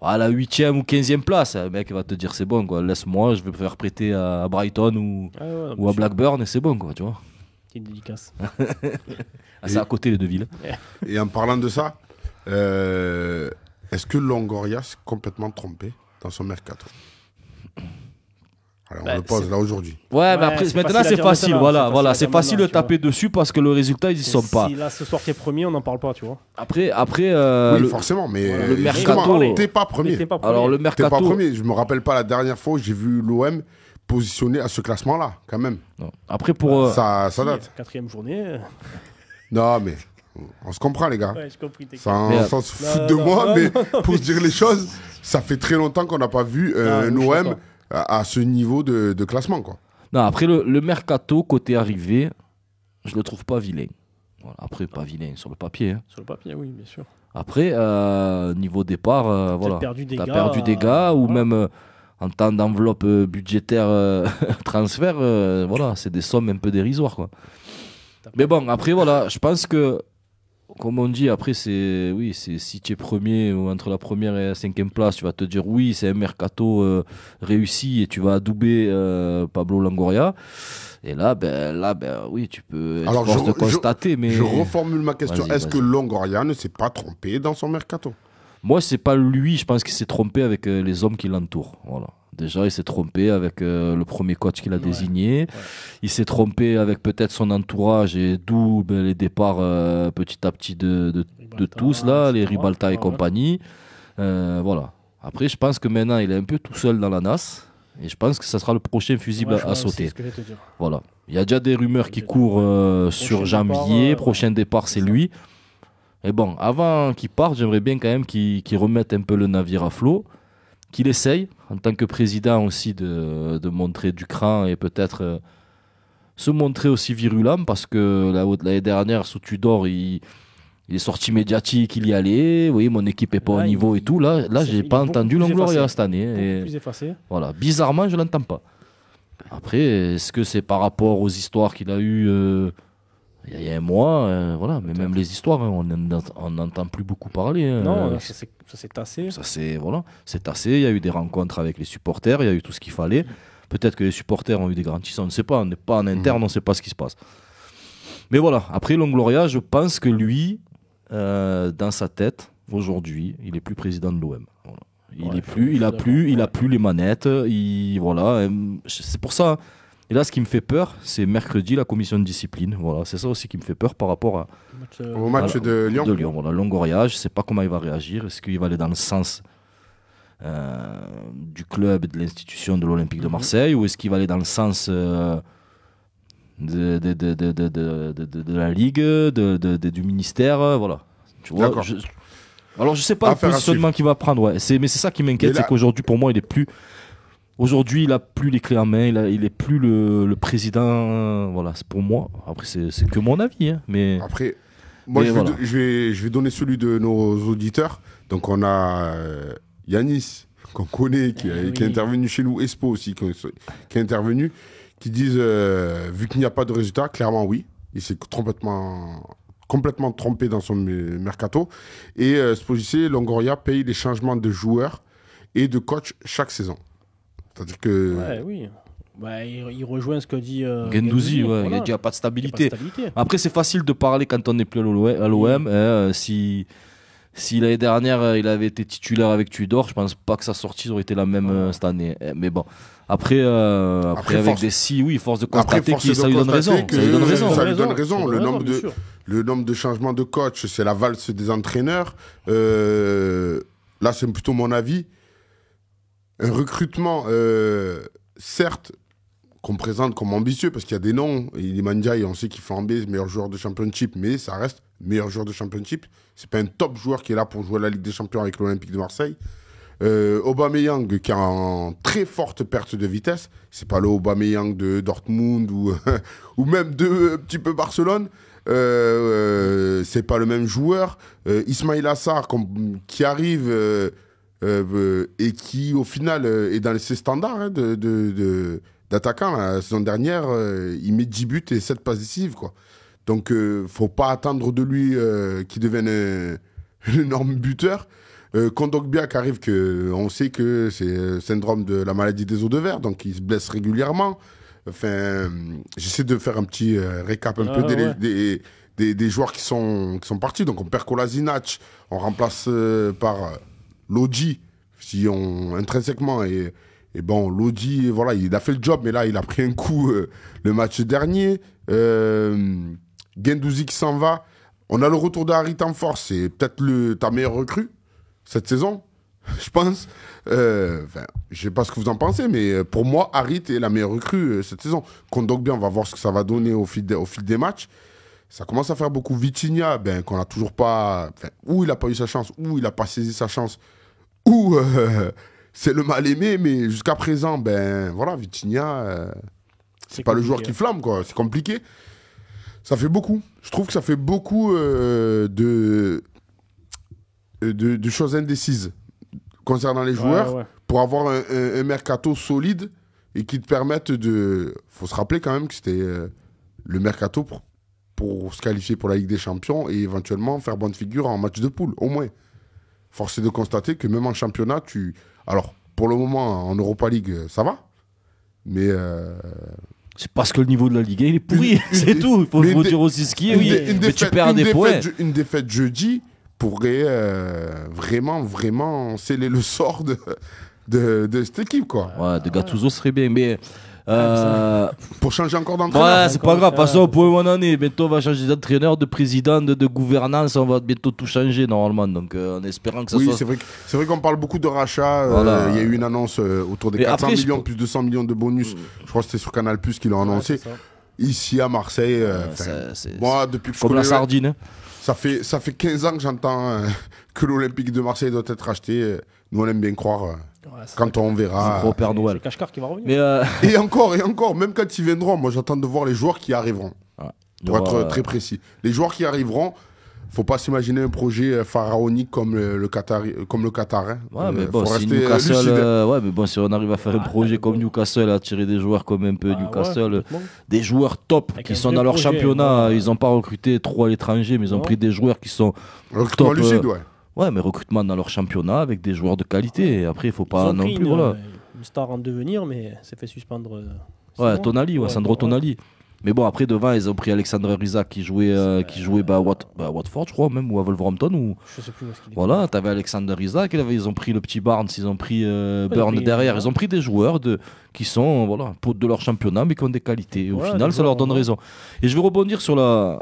la 8ème ou 15ème place. Le mec va te dire c'est bon, quoi, laisse-moi, je vais me faire prêter à Brighton ou à Blackburn, et c'est bon, quoi, tu vois. C'est une dédicace. C'est à côté les deux villes. Et en parlant de ça, est-ce que Longoria s'est complètement trompé dans son mercato? Alors, on le pose là aujourd'hui. Ouais, mais après, maintenant c'est facile. Voilà, c'est facile de taper dessus parce que le résultat, ils y sont pas. Si là, ce soir t'es premier, on n'en parle pas, tu vois. Après, oui, forcément, mais le mercato, t'es pas premier. Alors le mercato, t'es pas premier. Je me rappelle pas la dernière fois où j'ai vu l'OM positionné à ce classement-là, quand même. Non. Après, pour ça date. 4ème journée. Non, mais On se comprend, les gars. Ouais, je compris. Sans se foutre de moi, mais pour se dire les choses, ça fait très longtemps qu'on n'a pas vu un OM à ce niveau de classement, quoi. Non, après, le mercato, côté arrivé, je le trouve pas vilain. Voilà. Après, pas vilain sur le papier. Hein. Sur le papier, oui, bien sûr. Après, niveau départ, voilà. T'as perdu des gars ou même en temps d'enveloppe budgétaire transfert, voilà, c'est des sommes un peu dérisoires, quoi. Mais bon, après, voilà, je pense que, comme on dit, après, c'est si tu es premier ou entre la première et la 5e place, tu vas te dire oui, c'est un mercato réussi et tu vas adouber Pablo Longoria. Et là, oui, tu peux être force de constater. Mais... Je reformule ma question. Est-ce que Longoria ne s'est pas trompé dans son mercato? Moi, c'est pas lui. Je pense qu'il s'est trompé avec les hommes qui l'entourent. Voilà. Déjà, il s'est trompé avec le premier coach qu'il a désigné. Ouais. Il s'est trompé avec peut-être son entourage et d'où les départs petit à petit de tous, là, les Ribalta et compagnie. Voilà. Après, je pense que maintenant, il est un peu tout seul dans la nasse. Et je pense que ça sera le prochain fusible à sauter. Ce que je vais te dire. Voilà. Il y a déjà des rumeurs qui courent sur janvier. Prochain départ, c'est lui. Et bon, avant qu'il parte, j'aimerais bien quand même qu'il remette un peu le navire à flot. Qu'il essaye, en tant que président aussi, de montrer du cran et peut-être se montrer aussi virulent. Parce que l'année dernière, sous Tudor, il est sorti médiatique, il y allait. Oui, mon équipe n'est pas au niveau et tout. Là j'ai pas entendu Longoria cette année. Plus effacé. Voilà, bizarrement, je l'entends pas. Après, est-ce que c'est par rapport aux histoires qu'il a eues il y a un mois, voilà, mais même les histoires, on n'entend plus beaucoup parler. Non, ça s'est tassé. C'est tassé. Il y a eu des rencontres avec les supporters, il y a eu tout ce qu'il fallait. Peut-être que les supporters ont eu des garanties, on ne sait pas. On n'est pas en interne, on ne sait pas ce qui se passe. Mais voilà, après Longoria, je pense que lui, dans sa tête, aujourd'hui, il est plus président de l'OM. Voilà. Il a plus les manettes. Voilà, c'est pour ça. Et là, ce qui me fait peur, c'est mercredi, la commission de discipline. Voilà, c'est ça aussi qui me fait peur par rapport au match de Lyon. Voilà, Longoria, je ne sais pas comment il va réagir. Est-ce qu'il va aller dans le sens du club et de l'institution de l'Olympique de Marseille, ou est-ce qu'il va aller dans le sens de la Ligue, du ministère, voilà. Tu vois, alors, je ne sais pas le positionnement qu'il va prendre. Ouais. Mais c'est ça qui m'inquiète, c'est qu'aujourd'hui, pour moi, il est plus... Aujourd'hui, il n'a plus les clés en main, il n'est plus le président. Voilà, c'est pour moi. Après, c'est que mon avis. Hein, mais... Après, moi, je vais donner celui de nos auditeurs. Donc, on a Yanis, qu'on connaît, qui est intervenu chez nous, Espo aussi, qui est intervenu, qui disent, vu qu'il n'y a pas de résultat, clairement, oui. Il s'est complètement trompé dans son mercato. Et Spogissé, Longoria paye les changements de joueurs et de coach chaque saison. C'est-à-dire que... Ouais, oui. Il rejoint ce que dit Guendouzi. Voilà. Il n'y a pas de stabilité. Après, c'est facile de parler quand on n'est plus à l'OM. Si l'année dernière, il avait été titulaire avec Tudor, je ne pense pas que sa sortie aurait été la même cette année. Mais bon, après avec des force de constater que ça lui donne raison. Ça lui donne raison. Le nombre de changements de coach, c'est la valse des entraîneurs. Là, c'est plutôt mon avis. Un recrutement, certes, qu'on présente comme ambitieux, parce qu'il y a des noms. Iliman Ndiaye, on sait qu'il fait en B, meilleur joueur de championship, mais ça reste meilleur joueur de championship. C'est pas un top joueur qui est là pour jouer la Ligue des Champions avec l'Olympique de Marseille. Aubameyang, qui a une très forte perte de vitesse. C'est pas le Aubameyang de Dortmund ou même de un petit peu Barcelone. C'est pas le même joueur. Ismaïla Assar, qui arrive... et qui au final est dans ses standards d'attaquant. La saison dernière, il met 10 buts et 7 passes décisives, quoi. Donc faut pas attendre de lui qu'il devienne un énorme buteur. Kondogbia qui arrive, on sait que c'est le syndrome de la maladie des os de verre, donc il se blesse régulièrement. Enfin, j'essaie de faire un petit récap des joueurs qui sont partis. Donc on perd Kolasinac, on remplace par... Lodi, intrinsèquement, et bon, Lodi, voilà, il a fait le job, mais là, il a pris un coup le match dernier. Guendouzi qui s'en va. On a le retour de Harit en force, c'est peut-être ta meilleure recrue cette saison, je pense. Je sais pas ce que vous en pensez, mais pour moi, Harit est la meilleure recrue cette saison. Kondogbia, on va voir ce que ça va donner au fil des matchs. Ça commence à faire beaucoup. Vitinha, qu'on n'a toujours pas... Ou il n'a pas eu sa chance, ou il n'a pas saisi sa chance, ou c'est le mal-aimé, mais jusqu'à présent, voilà, Vitinha, c'est pas le joueur qui flamme, quoi. C'est compliqué. Ça fait beaucoup. Je trouve que ça fait beaucoup de choses indécises concernant les joueurs pour avoir un mercato solide et qui te permette de... faut se rappeler quand même que c'était le mercato pour se qualifier pour la Ligue des Champions et éventuellement faire bonne figure en match de poule, au moins. Force est de constater que même en championnat, alors, pour le moment, en Europa League, ça va, mais... C'est parce que le niveau de la Ligue 1, il est pourri, c'est tout. Il faut dire aussi ce qui est, mais tu perds des points. Une défaite jeudi pourrait vraiment sceller le sort de cette équipe, quoi. Ouais, de Gattuso serait bien, mais... pour changer encore d'entraîneur. Ouais, c'est pas grave, de toute façon, pour une année, bientôt on va changer d'entraîneur, de président, de gouvernance, on va bientôt tout changer normalement, donc en espérant que ça soit... Oui, c'est vrai qu'on parle beaucoup de rachats, il y a eu une annonce autour des 400 millions, plus de 100 millions de bonus, je crois que c'était sur Canal+, qui l'ont annoncé. Ici à Marseille, moi depuis que je connais la sardine. Ça fait 15 ans que j'entends que l'Olympique de Marseille doit être racheté, nous on aime bien croire... quand on verra. Gros Père Noël. C'est Kashkar qui va revenir. Mais et encore, même quand ils viendront, moi j'attends de voir les joueurs qui arriveront. Pour être très précis. Les joueurs qui arriveront, faut pas s'imaginer un projet pharaonique comme le Qatar. Hein. Ouais, mais bon, si Newcastle, si on arrive à faire un projet comme Newcastle, à attirer des joueurs comme un peu Newcastle, des joueurs top qui sont dans leur championnat, ils n'ont pas recruté trop à l'étranger, mais ils ont pris des joueurs qui sont top. Lucide, Ouais, mais recrutement dans leur championnat avec des joueurs de qualité. Et après, il ne faut pas non plus. Voilà. Une star en devenir, mais c'est fait suspendre. Tonali, Sandro Tonali. Mais bon, après, devant, ils ont pris Alexander Isak qui jouait à Watford, je crois, même, ou à Wolverhampton. Ou... Je sais plus où est-ce qu'il est. Voilà, tu avais Alexander Isak, ils ont pris le petit Barnes, ils ont pris Burn derrière. Ils ont pris des joueurs qui sont potes de leur championnat, mais qui ont des qualités. Et au final, ça leur donne raison. Et je vais rebondir sur la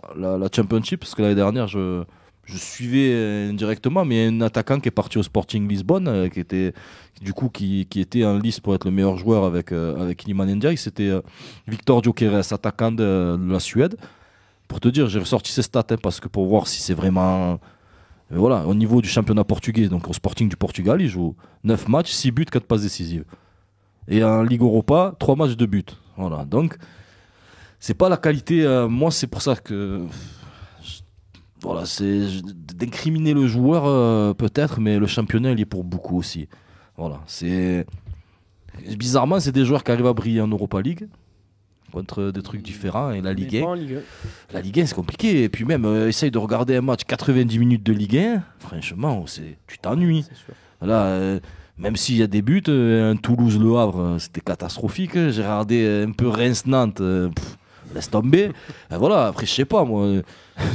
Championship, parce que l'année dernière, je suivais indirectement, mais il y a un attaquant qui est parti au Sporting Lisbonne, qui était en lice pour être le meilleur joueur avec Iliman Ndiaye. C'était Victor Gyökeres, attaquant de la Suède. Pour te dire, j'ai ressorti ses stats parce que pour voir si c'est vraiment... Voilà, au niveau du championnat portugais, donc au Sporting du Portugal, il joue 9 matchs, 6 buts, 4 passes décisives. Et en Ligue Europa, 3 matchs de buts. Voilà, donc c'est pas la qualité... moi, c'est pour ça que... Voilà, c'est d'incriminer le joueur peut-être, mais le championnat il y est pour beaucoup aussi. Voilà, bizarrement c'est des joueurs qui arrivent à briller en Europa League contre des trucs différents et la Ligue 1. La Ligue 1 c'est compliqué et puis même essaye de regarder un match 90 minutes de Ligue 1, franchement tu t'ennuies. Voilà, même s'il y a des buts, un Toulouse-Le Havre c'était catastrophique. J'ai regardé un peu Reims-Nantes. Laisse tomber. Voilà, après, je sais pas, moi.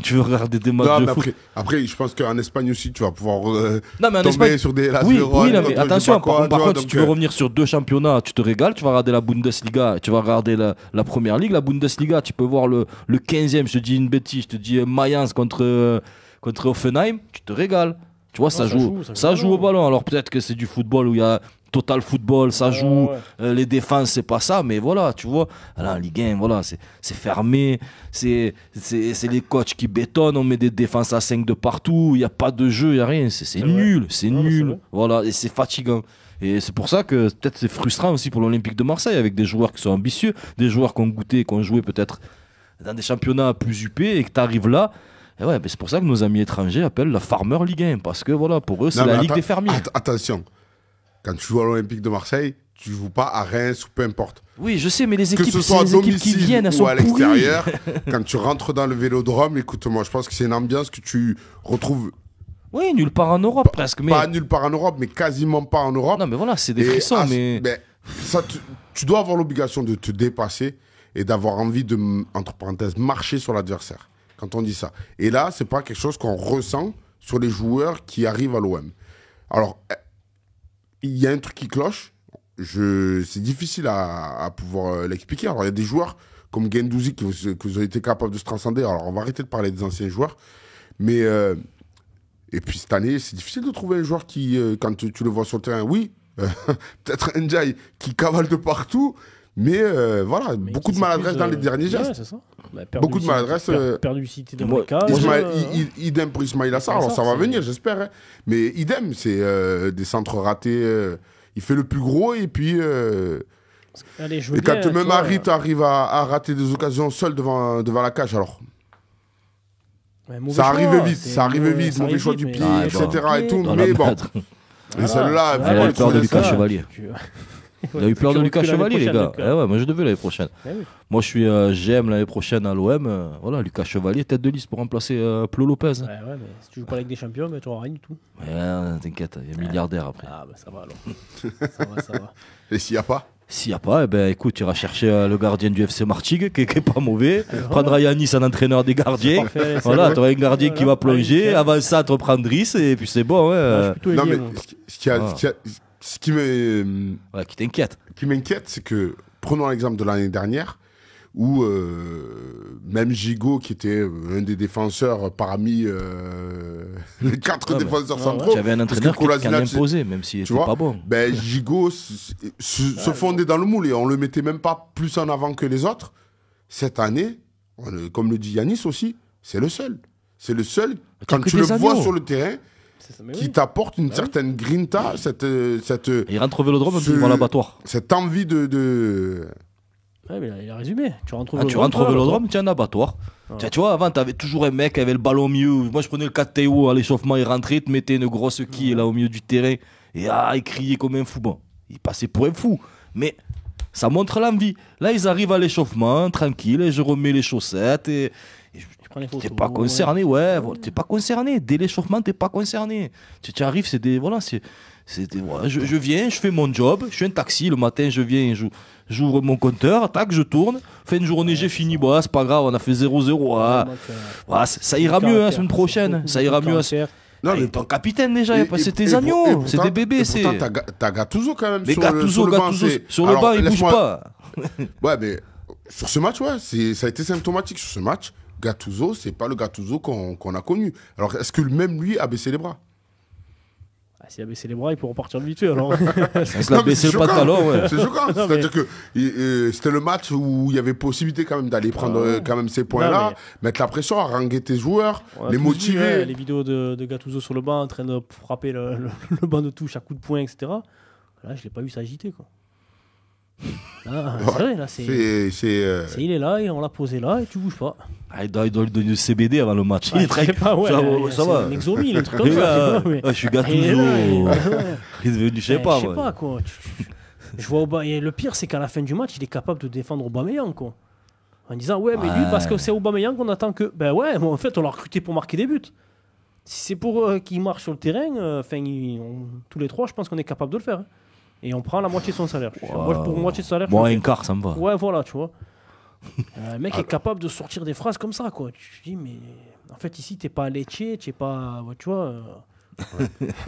Tu veux regarder des matchs de foot. Après, je pense qu'en Espagne aussi, tu vas pouvoir tomber Espagne... sur des... Oui, mais attention, par contre, si tu veux revenir sur 2 championnats, tu te régales, tu vas regarder la Bundesliga, tu vas regarder la Première Ligue. La Bundesliga, tu peux voir le 15e, je te dis une bêtise, je te dis Mayence contre Hoffenheim, tu te régales. Tu vois, ça joue au ballon. Alors peut-être que c'est du football où il y a total football, ça joue, les défenses, c'est pas ça, mais voilà, tu vois. Alors en Ligue 1, voilà, c'est fermé, c'est les coachs qui bétonnent, on met des défenses à 5 de partout, il n'y a pas de jeu, il n'y a rien, c'est nul, voilà, et c'est fatigant. Et c'est pour ça que peut-être c'est frustrant aussi pour l'Olympique de Marseille, avec des joueurs qui sont ambitieux, des joueurs qui ont goûté, qui ont joué peut-être dans des championnats plus huppés, et que tu arrives là. Et ouais, c'est pour ça que nos amis étrangers appellent la Farmer Ligue 1, parce que voilà, pour eux, c'est la Ligue des fermiers. Attention, quand tu joues à l'Olympique de Marseille, tu joues pas à Reims ou peu importe. Oui, je sais, mais les équipes, que ce soit à domicile qui viennent, elles sont ou à l'extérieur, quand tu rentres dans le Vélodrome, écoute-moi, je pense que c'est une ambiance que tu retrouves. Oui, nulle part en Europe presque. Mais... Pas nulle part en Europe, mais quasiment pas en Europe. Non, mais voilà, c'est des frissons. Ça, tu dois avoir l'obligation de te dépasser et d'avoir envie de, entre parenthèses, marcher sur l'adversaire. Quand on dit ça. Et là, c'est pas quelque chose qu'on ressent sur les joueurs qui arrivent à l'OM. Alors, il y a un truc qui cloche. C'est difficile à pouvoir l'expliquer. Alors, il y a des joueurs comme Guendouzi qui ont été capables de se transcender. Alors, on va arrêter de parler des anciens joueurs. Mais, et puis, cette année, c'est difficile de trouver un joueur qui, quand tu le vois sur le terrain, oui, peut-être Ndiaye qui cavale de partout, Mais voilà, beaucoup de maladresse dans les derniers gestes. C'est ça. Beaucoup de maladresse. Perducité dans le cas. Idem pour Ismaïl Assar. Alors ça va venir, j'espère. Hein. Mais idem, c'est des centres ratés. Il fait le plus gros et puis. Allez, et quand même Harit arrive à rater des occasions seul devant la cage, alors. Ça arrive vite, mauvais choix du pied, etc. Et tout, mais bon. Et celle-là, il a eu peur de Lucas Chevalier. Il a eu peur de Lucas Chevalier, les gars. Ouais, moi je devais l'année prochaine. Moi je suis GM l'année prochaine à l'OM. Voilà, Lucas Chevalier, tête de liste pour remplacer Plo Lopez. Ouais, mais si tu joues pas avec des champions, tu n'auras rien du tout. Ouais, t'inquiète, il y a milliardaire après. Ah, bah ça va alors. ça va. Et s'il n'y a pas? S'il n'y a pas, eh ben, écoute, tu iras chercher le gardien du FC Martigues, qui est pas mauvais. Prendra Yanis, un entraîneur des gardiens. Parfait, voilà, tu auras un gardien qui va plonger. Avant ça, tu reprends Driss, et puis c'est bon. Ouais. Non, mais ce qui t'inquiète. Qui m'inquiète, c'est que, prenons l'exemple de l'année dernière, où même Gigot, qui était un des défenseurs parmi les 4 défenseurs centraux, j'avais un entraîneur qui en imposait, même s'il n'était pas bon. Ben, Gigot se fondait dans le moule et on le mettait même pas plus en avant que les autres. Cette année, comme le dit Yanis aussi, c'est le seul. C'est le seul, quand tu le vois sur le terrain, qui t'apporte une certaine grinta, il rentre au Vélodrome devant l'abattoir. Cette envie de... Ouais, mais il a résumé. Tu rentres au Vélodrome, tu as un abattoir. Ouais. Tu vois, avant, tu avais toujours un mec qui avait le ballon au milieu. Moi, je prenais le 4 Théo à l'échauffement, il rentrait, te mettait une grosse quille là au milieu du terrain. Et il criait comme un fou. Bon, il passait pour un fou. Mais ça montre l'envie. Là, ils arrivent à l'échauffement, tranquille, et je remets les chaussettes. Et t'es pas concerné, t'es pas concerné. Dès l'échauffement, t'es pas concerné. Tu arrives, c'est des. Voilà, je viens, je fais mon job, je suis un taxi, le matin, je viens, j'ouvre mon compteur, tac, je tourne. Fin de journée, j'ai fini, c'est pas grave, on a fait 0-0. Ça ira mieux la semaine prochaine. Ça ira mieux. Non, mais ton capitaine déjà, c'est tes agneaux, c'est des bébés. Pourtant, t'as Gattuso quand même. Mais Gattuso, sur le banc, il bouge pas. Ouais, mais sur ce match, ça a été symptomatique sur ce match. Gattuso, c'est pas le Gattuso qu'on a connu. Alors, est-ce que même lui a baissé les bras? S'il a baissé les bras, il peut repartir vite fait alors. Il a baissé le pantalon, ouais. C'est choquant. C'est-à-dire que c'était le match où il y avait possibilité quand même d'aller prendre quand même ces points-là, mettre la pression, haranguer tes joueurs, les motiver. Les vidéos de Gattuso sur le banc en train de frapper le banc de touche à coups de poing, etc. Là, je l'ai pas vu s'agiter, quoi. Là, c'est vrai, là, il est là, et on l'a posé là, et tu bouges pas. Il doit lui donner le CBD avant le match. Il est très... ça va. Un exomie, le truc comme ça. Je suis Gattuso. Il est devenu, je sais pas. Je sais pas, quoi. Je vois le pire, c'est qu'à la fin du match, il est capable de défendre Aubameyang, quoi. En disant, mais lui, parce que c'est Aubameyang qu'on attend que... Ben ouais, en fait, on l'a recruté pour marquer des buts. Si c'est pour qu'il marche sur le terrain, tous les trois, je pense qu'on est capable de le faire. Et on prend la moitié de son salaire. Moi, pour moitié de salaire. Moi, un quart, ça me va. Ouais, voilà, tu vois. Le mec est capable de sortir des phrases comme ça, quoi. Tu te dis, mais en fait, ici, t'es pas à Lecce, t'es pas. Tu vois.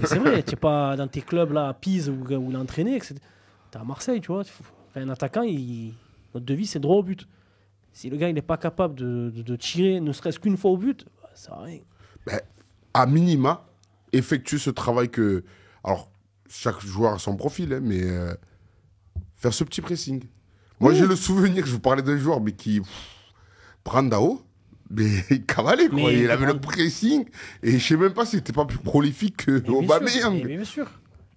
C'est vrai, t'es pas dans tes clubs là, à Pise où l'entraîner, etc. T'es à Marseille, tu vois. Un attaquant, notre devise, c'est droit au but. Si le gars, il n'est pas capable de tirer, ne serait-ce qu'une fois au but, ça sert à rien. Ben, à minima, effectue ce travail que. Alors. Chaque joueur a son profil, mais faire ce petit pressing. Moi, j'ai le souvenir, je vous parlais d'un joueur, mais qui Brandao, mais il cavalait, quoi. Il avait le pressing, et je ne sais même pas s'il n'était pas plus prolifique que Aubameyang. Bien sûr.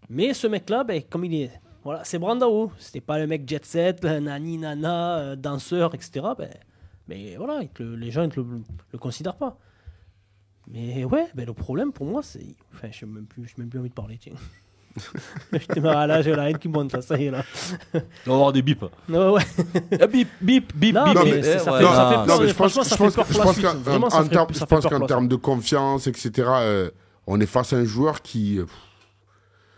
Mais ce mec-là, comme il est... Voilà, c'est Brandao. C'était pas le mec jet set, nani, nana, danseur, etc. Mais voilà, les gens ne le considèrent pas. Mais ouais, le problème pour moi, c'est... Enfin, je n'ai même plus envie de parler, tiens. Là, j'ai la haine qui monte, là, ça y est, là. On va avoir des bips. Ouais. Bip, bip, bip, non, bip. Mais ça fait peur. Non, mais je pense qu'en termes de confiance, etc., on est face à un joueur qui...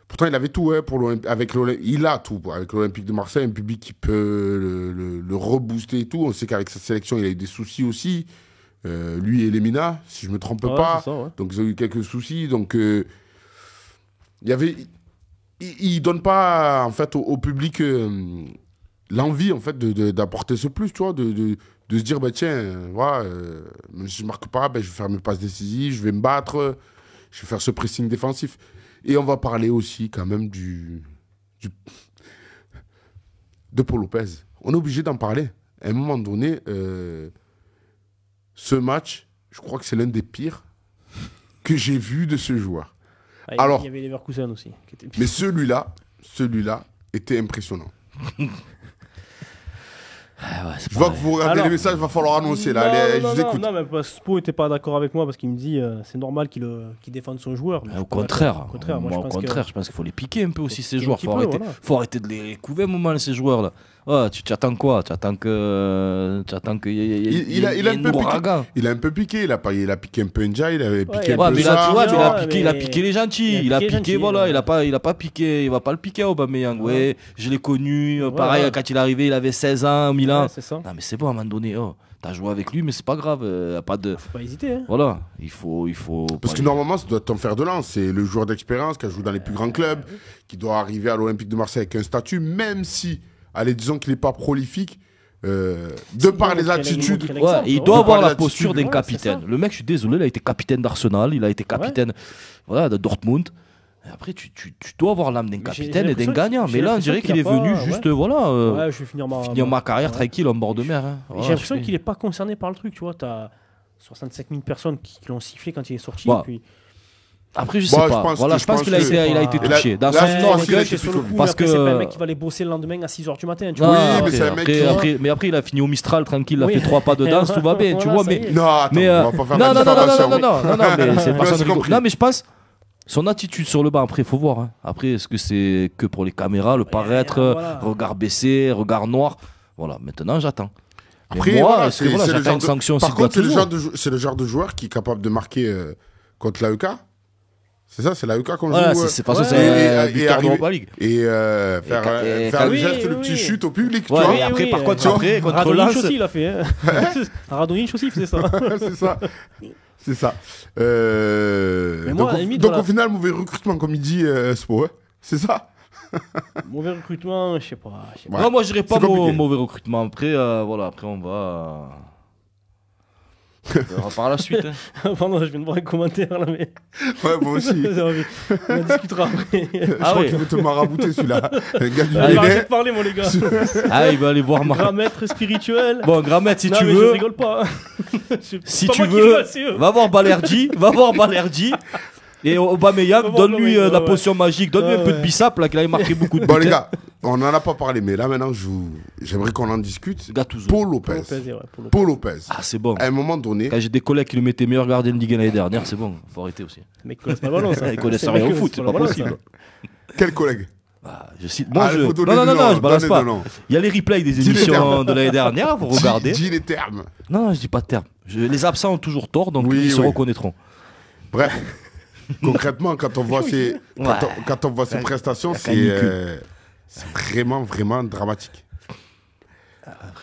Pourtant, il avait tout pour avec l'Olympique. Il a tout avec l'Olympique de Marseille, un public qui peut le rebooster et tout. On sait qu'avec sa sélection, il a eu des soucis aussi. Lui et Lemina, si je ne me trompe pas. Ça, donc, ils ont eu quelques soucis. Donc, il donne pas en fait au public l'envie en fait d'apporter ce plus, tu vois, de se dire tiens, voilà, même si je marque pas, je vais faire mes passes décisives, je vais me battre, je vais faire ce pressing défensif. Et on va parler aussi quand même de Pau Lopez. on est obligé d'en parler. À un moment donné, ce match, je crois que c'est l'un des pires que j'ai vu de ce joueur. Alors, il y avait Leverkusen aussi. Mais celui-là était impressionnant. Je vois que vous regardez les messages, il va falloir annoncer. Je vous écoute. Non, mais Spo n'était pas d'accord avec moi parce qu'il me dit c'est normal qu'il défende son joueur. Au contraire, je pense qu'il faut les piquer un peu aussi, ces joueurs. Faut arrêter de les couver un moment, ces joueurs-là. Oh, tu attends quoi? Tu attends que. Il a un peu piqué. Il a piqué un peu Nja, il avait piqué un peu il a piqué les gentils. Il a piqué, voilà. Il a pas piqué. Il va pas le piquer, Aubameyang. Ouais, je l'ai connu. Pareil, quand il est arrivé, il avait 16 ans au Milan. Non, mais c'est bon, à un moment donné. T'as joué avec lui, mais c'est pas grave. Faut pas hésiter. Voilà, il faut. Parce que normalement, ça doit être ton fer de lance. C'est le joueur d'expérience qui a joué dans les plus grands clubs, qui doit arriver à l'Olympique de Marseille avec un statut, même si. Allez, disons qu'il n'est pas prolifique, de par les attitudes. Il doit avoir la posture d'un capitaine. Le mec, je suis désolé, il a été capitaine d'Arsenal, il a été capitaine de Dortmund. Et après, tu dois avoir l'âme d'un capitaine et d'un gagnant. Mais là, on dirait qu'il est venu juste, je vais finir ma carrière tranquille en bord de mer. J'ai l'impression qu'il n'est pas concerné par le truc. Tu vois, tu as 65 000 personnes qui l'ont sifflé quand il est sorti. Après, je sais pas. Je pense qu'il a été touché. Dans son orgueil, parce que c'est pas un mec qui va aller bosser le lendemain à 6h du matin. Oui, mais c'est un mec qui... Mais après, il a fini au Mistral tranquille, il a fait 3 pas de danse, tout va bien, tu vois. Non, attends, on va pas faire la différence. Non, mais je pense... Son attitude sur le banc, après, il faut voir. Après, est-ce que c'est que pour les caméras, le paraître, regard baissé, regard noir? Voilà, maintenant, j'attends. Après, moi, j'attends une sanction. Par contre, c'est le genre de joueur qui est capable de marquer contre l'AEK. C'est ça, c'est l'AEK qu'on joue. C'est pas ça, c'est victoire d'Europa League. Et faire le geste, le petit chute au public. Tu vois. Et après, par contre, Radonjic aussi, il a fait. Radonjic aussi, il faisait ça. C'est ça. Donc au final, mauvais recrutement, comme il dit Spo. C'est ça. Mauvais recrutement, je sais pas. Non, moi, je dirais pas mauvais recrutement. Après, après, on va. On va par la suite. Pardon, je viens de voir un commentaire là, mais. Ouais, moi aussi. On discutera après. Je crois qu'il veut te marabouter celui-là. Il va arrêter de parler, mon les gars. Il va aller voir Grand maître spirituel. Bon, grand maître, si tu veux. Je rigole pas. Si tu veux, va voir Balerdi. Et Aubameyang, donne-lui la potion magique, donne-lui un peu de bissap, là, qu'il avait marqué beaucoup de buts. Bon, les gars, on n'en a pas parlé, mais là, maintenant, j'aimerais qu'on en discute. Paul Lopez. Paul Lopez. Ah, c'est bon. À un moment donné. Quand j'ai des collègues qui le mettaient meilleur gardien de Ligue 1 l'année dernière, c'est bon, faut arrêter aussi. Les mecs connaissent pas le ballon, ça. Ils connaissent rien au foot, c'est pas possible. Quel collègue? Je cite. Non, je balance pas. Il y a les replays des émissions de l'année dernière, vous regardez. Dis les termes. Non, je dis pas de termes. Les absents ont toujours tort, donc ils se reconnaîtront. Bref. Concrètement, quand on voit ses prestations, c'est vraiment, vraiment dramatique.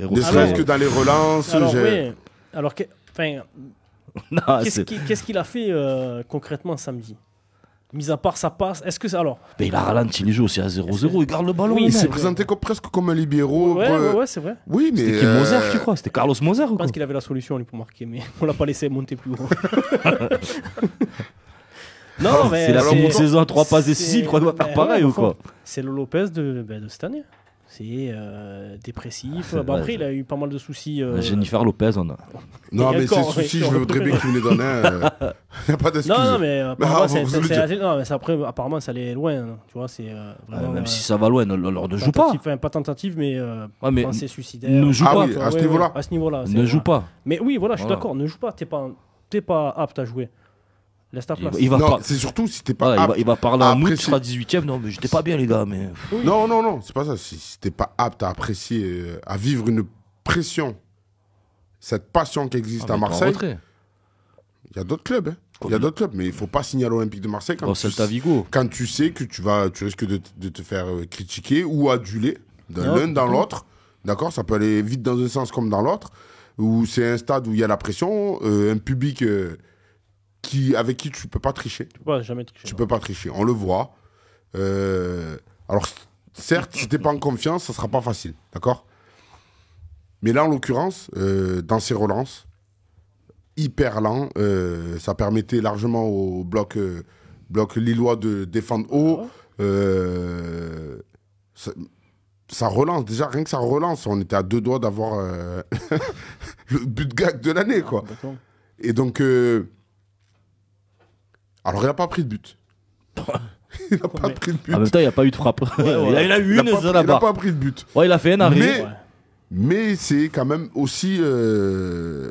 Ne serait-ce que dans les relances. Alors, qu'est-ce qu'il a fait concrètement samedi? Mis à part sa passe, est-ce que ça alors? Mais il a ralenti les jeux aussi à 0-0, il garde le ballon. Il s'est présenté presque comme un libéraux. Ouais, c'est vrai. Oui, mais. C'était qui, Moser, tu crois? C'était Carlos Moser ou quoi? Je pense qu'il avait la solution lui, pour marquer, mais on l'a pas laissé monter plus haut. Non, mais c'est la fini de saison, 3 passes décisives, je crois qu'il va faire pareil ou quoi? C'est le Lopez de cette année. C'est dépressif. Après, il a eu pas mal de soucis. Jennifer Lopez, on a. Non, mais ces soucis, je voudrais bien qu'il me les donne. Il n'y a pas d'excuse. Non, mais apparemment, ça allait loin. Tu vois, c'est même si ça va loin, alors ne joue pas. Pas tentative, mais pensée suicidaire. Ne joue pas. À ce niveau-là. À ce niveau-là. Ne joue pas. Mais oui, voilà, je suis d'accord. Ne joue pas. T'es pas apte à jouer. Laisse ta place. Non, c'est surtout si t'es pas apte. Il va parler en août, tu seras 18ème. Non, mais j'étais pas bien, les gars. Mais... Oui. Non, c'est pas ça. Si t'es pas apte à apprécier, à vivre une pression, cette passion qui existe à Marseille, il y a d'autres clubs. Il y a d'autres clubs, mais il faut pas signer à l'Olympique de Marseille quand tu sais que tu risques de te faire critiquer ou aduler l'un dans l'autre. D'accord, ça peut aller vite dans un sens comme dans l'autre. Où c'est un stade où il y a la pression, un public. Avec qui tu peux pas tricher. Tu peux jamais tricher. Tu peux pas tricher, on le voit. Alors, certes, si t'es pas en confiance, ça sera pas facile, d'accord? Mais là, en l'occurrence, dans ces relances, hyper lent, ça permettait largement au bloc lillois de défendre haut. ça relance. Déjà, rien que ça relance. On était à 2 doigts d'avoir le but gag de l'année, quoi. D'accord. Et donc... Alors, il n'a pas pris de but. Il n'a pas pris de but. En même temps, il n'y a pas eu de frappe. Il a eu une, ça Il là-bas. n'a pas pris de but. Ouais, il a fait un arrêt. Mais c'est quand même aussi le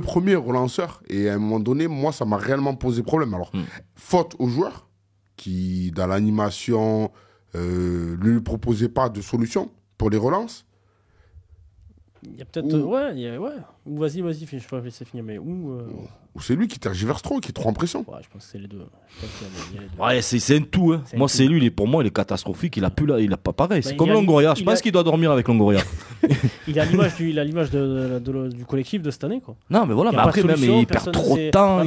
premier relanceur. Et à un moment donné, moi, ça m'a réellement posé problème. Alors, faute aux joueurs qui, dans l'animation, ne lui proposaient pas de solution pour les relances. Il y a peut-être... Ouais. Ou vas-y, je vais laisser finir. Mais où Ou c'est lui qui tergiverse trop, qui est trop en pression. Ouais, je pense que c'est les deux. Ouais, c'est un tout. Hein. Moi, c'est lui, pour moi, il est catastrophique. Il a pas pareil. C'est comme Longoria. Je pense qu'il doit dormir avec Longoria. Il a l'image du collectif de cette année, quoi. Non, mais voilà, mais après, même, il perd trop de temps.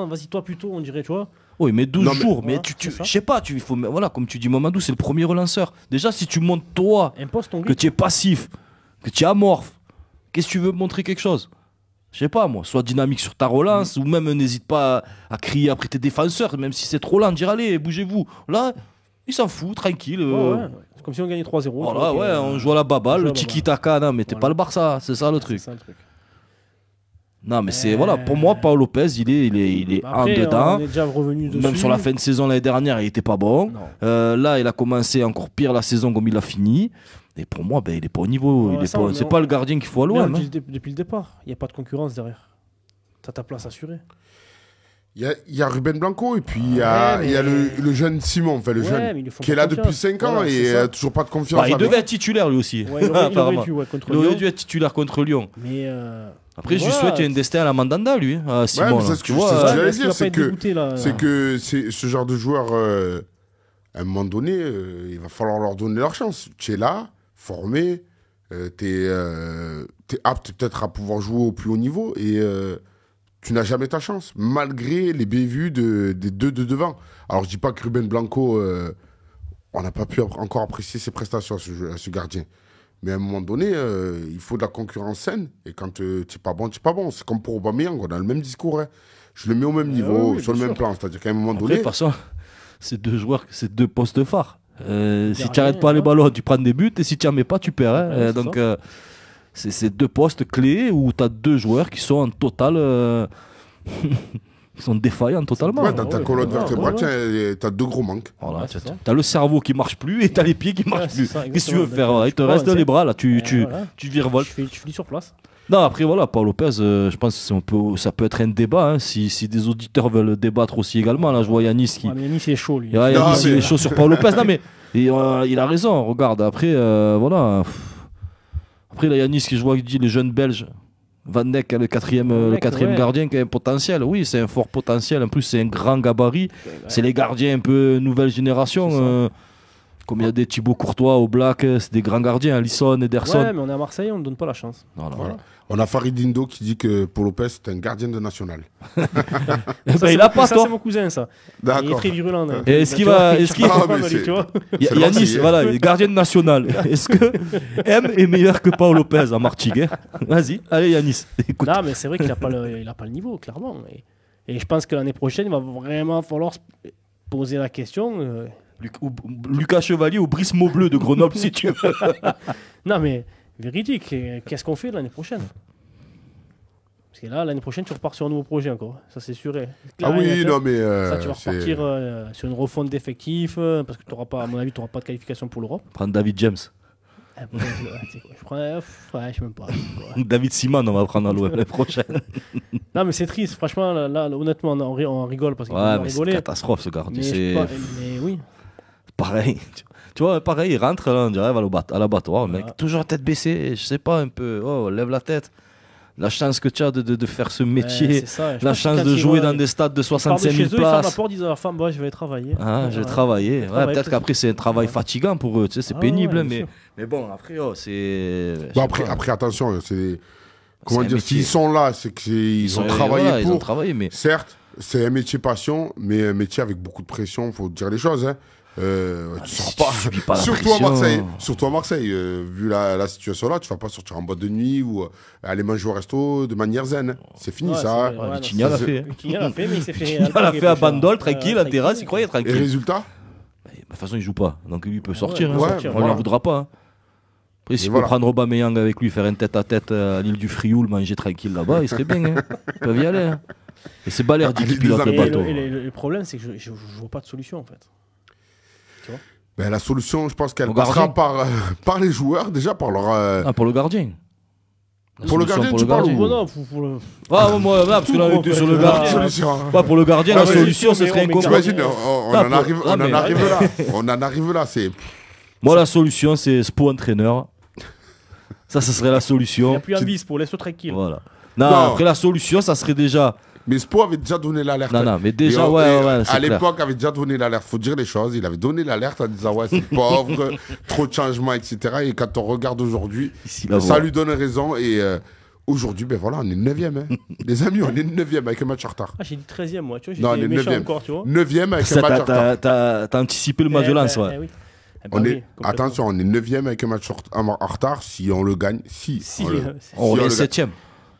Vas-y, toi plutôt, on dirait, tu vois. Oui, mais 12 jours. Mais voilà, je sais pas, voilà, comme tu dis, Mamadou, c'est le premier relanceur. Déjà, si tu montres, toi, que tu es passif, que tu es amorphe, qu'est-ce que tu veux montrer quelque chose? Je sais pas moi, sois dynamique sur ta relance ou même n'hésite pas à crier après tes défenseurs, même si c'est trop lent, dire allez, bougez-vous. Là, il s'en fout, tranquille. C'est comme si on gagnait 3-0. Voilà, on joue à la baballe, le tiki-taka, non mais t'es pas le Barça, c'est ça le truc. Non mais c'est, voilà, pour moi, Paul Lopez, il est en dedans. On est déjà revenu dessus. Même sur la fin de saison l'année dernière, il était pas bon. Là, il a commencé encore pire la saison comme il a fini. Et pour moi, il n'est pas au niveau. C'est pas le gardien qu'il faut à l'OM. Depuis le départ, il n'y a pas de concurrence derrière. Tu as ta place assurée. Il y a Ruben Blanco et puis il y a le jeune Simon, qui est là depuis 5 ans et toujours pas de confiance. Il devait être titulaire lui aussi. Ouais, il aurait dû être titulaire contre Lyon. Mais après, je lui souhaite qu'il y ait un destin à la Mandanda, lui. Simon, c'est ce que j'allais dire. C'est que ce genre de joueur, à un moment donné, il va falloir leur donner leur chance. Tu es là, formé, t'es apte peut-être à pouvoir jouer au plus haut niveau et tu n'as jamais ta chance, malgré les bévues des deux de devant. Alors je dis pas que Ruben Blanco, on n'a pas pu encore apprécier ses prestations à ce gardien. Mais à un moment donné, il faut de la concurrence saine. Et quand tu n'es pas bon, tu n'es pas bon. C'est comme pour Aubameyang, on a le même discours. Hein. Je le mets au même niveau, sur le même plan. C'est-à-dire qu'à un moment donné... De toute façon, c'est 2 joueurs, c'est 2 postes phares. Si tu n'arrêtes pas les ballons, tu prends des buts. Et si tu n'en mets pas, tu perds. Hein. Donc, c'est 2 postes clés où tu as 2 joueurs qui sont en total... Ils sont défaillants totalement. Ouais, dans ta colonne vertébrale, tu as 2 gros manques. Voilà, tu as le cerveau qui marche plus et tu as les pieds qui marchent plus. Qu'est-ce que tu veux faire? Il te reste les bras, là, tu virevoltes. Tu finis sur place. Non, après, voilà, Paul Lopez, je pense que ça peut être un débat. Hein, si des auditeurs veulent débattre aussi également. Là, je vois Yanis qui. Mais Yanis, il est chaud, lui. Yanis, il est chaud sur Paul Lopez. Non, mais il a raison. Regarde, après, voilà. Après, là, Yanis, qui je vois qui dit les jeunes Belges. Van Dijk, le quatrième gardien qui a un potentiel. Oui, c'est un fort potentiel. En plus, c'est un grand gabarit. C'est les gardiens un peu nouvelle génération. Comme il y a des Thibaut Courtois au Black, c'est des grands gardiens. Alisson, Ederson. Ouais, mais on est à Marseille, on ne donne pas la chance. Voilà. On a Farid Dindo qui dit que Paul Lopez est un gardien de national. Il a pas tort. C'est mon cousin, ça. D'accord. Il est très virulent. Et est-ce qu'il va. Yanis, voilà, il est gardien de national. Est-ce que M est meilleur que Paul Lopez en Martigues? Vas-y, allez Yanis. Écoute. Non, mais c'est vrai qu'il n'a pas le niveau, clairement. Et je pense que l'année prochaine, il va vraiment falloir se poser la question. Lucas Chevalier ou Brice Maubleu de Grenoble, si tu veux. Non, mais véridique, qu'est-ce qu'on fait l'année prochaine? Parce que là, l'année prochaine, tu repars sur un nouveau projet encore. Ça, c'est sûr. Ah oui, non, mais... ça, tu vas repartir sur une refonte d'effectifs, parce que à mon avis, tu n'auras pas de qualification pour l'Europe. Prendre David James. Je prends... Ouais, je sais même pas. David Simon, on va prendre à l'OM l'année prochaine. Non, mais c'est triste. Franchement, là honnêtement, on rigole parce qu'il mais c'est une catastrophe, ce gardien. Mais oui. Pareil. Tu vois, pareil, il rentre, là, on dirait, à l'abattoir, le mec, toujours tête baissée, je sais pas, un peu, lève la tête. La chance que tu as de faire ce métier, la chance de jouer dans des stades de 65 000 places. Ils ferment la porte, ils disent à leur femme, je vais travailler. Je vais travailler. Peut-être qu'après, c'est un travail fatigant pour eux, tu sais, c'est pénible, mais bon, après, c'est... Bon, après, attention, c'est... Comment dire, s'ils sont là, c'est qu'ils ont travaillé pour... Ils ont travaillé, mais... Certes, c'est un métier passion, mais un métier avec beaucoup de pression, il faut dire les choses, hein. Tu sors pas, surtout à Marseille, vu la situation là, tu vas pas sortir en boîte de nuit ou aller manger au resto de manière zen. C'est fini ça. Vitinha l'a fait. Vitinha l'a fait, mais il s'est fait. Vitinha l'a fait à Bandol, tranquille, à terrasse, il croyait tranquille. Et résultat, toute façon, il joue pas. Donc lui, il peut sortir. il peut sortir, On ne voilà. l'en voudra pas. Hein. Après, s'il peut voilà. prendre Aubameyang avec lui, faire un tête-à-tête à l'île du Frioul, manger tranquille là-bas, il serait bien. Hein. Ils peuvent y aller. Hein. Et c'est Balerdi qui pilote le Et bateau. le problème, c'est que je vois pas de solution en fait. Tu vois Ben, la solution, je pense qu'elle Au passera gardien. par les joueurs, déjà, par leur. Ah, pour le gardien. La Pour le solution gardien, tu parles gardien. ou- Non, pour le. Ah, moi, parce que là, on était sur le La gardien. solution. Ouais, pour le gardien, Ouais, la mais- solution, ce mais serait un on met combat. gardien. T'imagines, on Ah, en arrive, ah, mais- là. On en arrive là. C'est. Moi, la solution, c'est Spo entraîneur. Ça, ce serait la Il solution. n'y a plus un vice pour laisse-le tranquille. Voilà. Non, Non. après, la solution, ça serait déjà. Mais Spo avait déjà donné l'alerte. Non, mais Et déjà, on- ouais, et ouais, c'est à clair. l'époque, avait déjà donné l'alerte. Faut dire les choses. Il avait donné l'alerte en disant ouais, c'est pauvre, trop de changements, etc. Et quand on regarde aujourd'hui, Ici, là, ça voilà. lui donne raison. Et aujourd'hui, ben voilà, on est 9e. Hein. Les amis, on est 9e avec un match en retard. Ah, j'ai dit 13ème, moi, tu vois, Non, on j'étais est méchant 9e. encore, tu vois. 9e avec Ça, un match en retard. T'as anticipé le match de Lens, ouais. oui. Eh ben On oui, est, complètement. attention, on est 9e avec un match en retard. Si on le gagne, si Si, on le- On le est gagne. 7ème.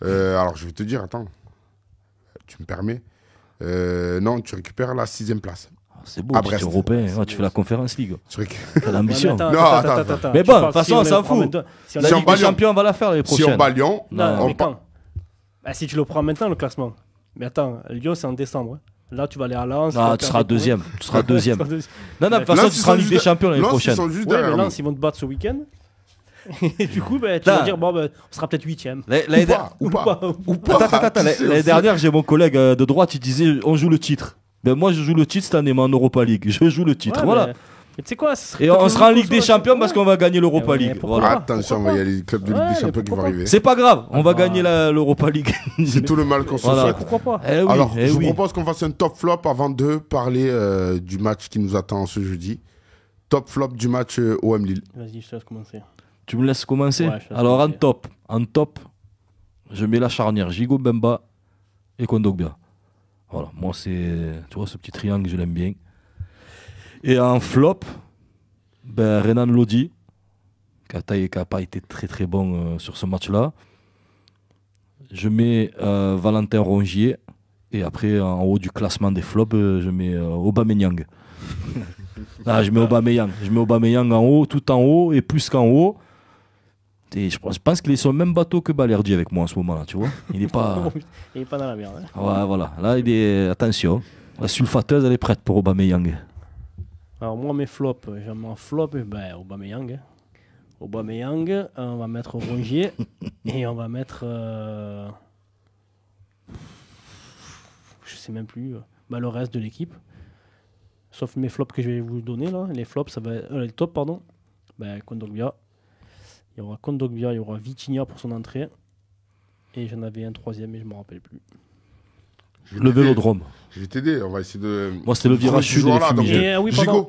Alors, je vais te dire, attends. Tu me permets non, tu récupères la 6e place. C'est beau, À petit Brest. européen. Ouais, tu fais la Conférence League. Tu récu- T'as l'ambition. Ouais, Non, attends. Mais Tu bon, de parles, toute façon, si on on s'en le prend fout. maintenant- si on La Si on Ligue bat des Lyon. Champions, on va la faire les Si prochaines. on bat Lyon, Non, on mais part- quand Bah, si tu le prends maintenant, le classement. Mais attends, Lyon, c'est en décembre. hein. Là, tu vas aller à Lens. Ah, tu seras deuxième. Tu seras deuxième. Non, Non, non, de toute façon, Lens, tu ils seras en sont Ligue des juste- Champions l'année Lens, ils prochaine. sont juste Ouais, mais derrière Lens, nous. ils vont te battre ce week-end. Et du coup, bah, tu vas dire, bon, bah, on sera peut-être 8ème. L'année dernière- Ou pas. Ou pas. Attends, Qui sait l'année aussi. dernière, j'ai mon collègue de droite, il disait on joue le titre. Ben moi, je joue le titre cette année, mais en Europa League. Je joue le titre, Ouais, voilà. Mais tu sais quoi, ce serait Et on peut-être sera en le Ligue des console, Champions parce qu'on va gagner l'Europa Ouais, League. pourquoi Voilà. pas Attention, il y a les clubs de Ligue Ouais, des mais Champions qui pourquoi vont pas. arriver. C'est pas grave, on va Ah. gagner l'Europa League. C'est tout le mal qu'on se Voilà. souhaite. Pourquoi pas Eh oui, Alors, eh je vous oui. propose qu'on fasse un top flop avant de parler du match qui nous attend ce jeudi. Top flop du match OM Lille. Vas-y, je te laisse commencer. Tu me laisses commencer Ouais, je te laisse Alors commencer. en top, je mets la charnière Gigo Bemba et Kondogbia. Voilà, moi c'est, tu vois, ce petit triangle, je l'aime bien. Et en flop, ben, Renan Lodi, qui n'a pas été très très bon sur ce match-là. Je mets Valentin Rongier. Et après, en haut du classement des flops, je mets Aubameyang. Là, je mets Aubameyang. Je mets Aubameyang en haut, tout en haut et plus qu'en haut. Et je pense qu'il est sur le même bateau que Balerdi avec moi en ce moment-là, tu vois. Il n'est pas. Il est pas dans la merde. hein. Ouais, voilà. Là, il est. Attention. La sulfateuse, elle est prête pour Aubameyang. Alors, moi, mes flops, j'aime en flop, ben, Aubameyang. Aubameyang, on va mettre Rongier et on va mettre. Je sais même plus. Le reste de l'équipe. Sauf mes flops que je vais vous donner là. Les flops, ça va être. Les tops, pardon. Ben, Kondogbia. Il y aura Kondogbia, il y aura Vitinha pour son entrée. Et j'en avais un troisième, mais je ne me rappelle plus. Le vélodrome. Je vais t'aider, on va essayer de. Moi, c'était le virage Ce sud et les joueur-là, donc, fumigènes. Et oui, Gigot.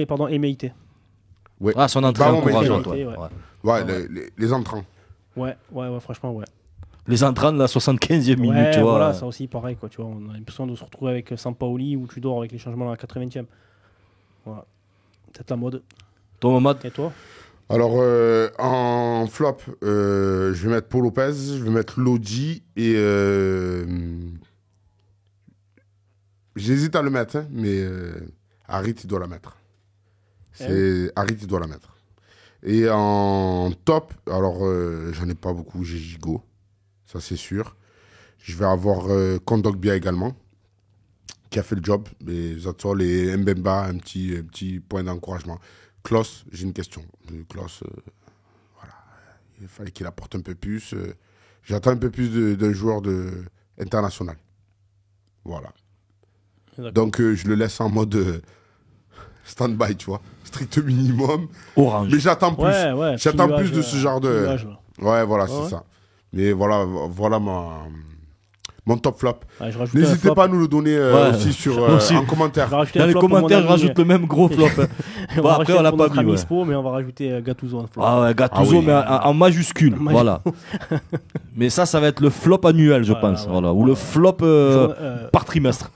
pardon, et Meïté. Ouais. Ah, son entrée Pardon, encourageante. Meïté, Ouais. ouais. Ouais, Ouais. les entrants. Ouais, franchement, ouais. Les entrants de la 75e minute, Ouais, tu vois. voilà, ça aussi, pareil, quoi, tu vois. On a l'impression de se retrouver avec Sampaoli ou Tudor avec les changements à la 80e. Voilà. Peut-être la mode. Toi, Mamad, Et toi? Alors, en flop, je vais mettre Paul Lopez, je vais mettre Lodi et. J'hésite à le mettre, hein, mais Harit, il doit la mettre. Harit, il doit la mettre. Et en top, alors, j'en ai pas beaucoup, j'ai Gigot, ça c'est sûr. Je vais avoir Kondogbia également, qui a fait le job. Mais ça, les Mbemba, un petit point d'encouragement. Klaus, j'ai une question. Klaus, voilà, il fallait qu'il apporte un peu plus. J'attends un peu plus d'un joueur international. Voilà. D'accord. Donc, je le laisse en mode stand-by, tu vois. Strict minimum. orange. Mais j'attends plus. Ouais, J'attends petit plus de nuage, ce genre de. nuage, là. Ouais, voilà, Ouais, c'est ouais. ça. Mais voilà mon top flop. Ouais, je rajoute un N'hésitez flop. pas à nous le donner Ouais. aussi, Aussi. en Je commentaire. vais rajouter Dans un les flop pour mon commentaires, je ami- rajoute le même gros flop. on Bon, va après, rajouter on l'a pour pas notre mis, ami ouais. Spo, mais on va rajouter Gattuso en flop. Ah ouais, Gattuso, Ah oui. mais en majuscule. Voilà. Mais ça va être le flop annuel, je Voilà, pense. ouais. Voilà. Ou le flop par trimestre.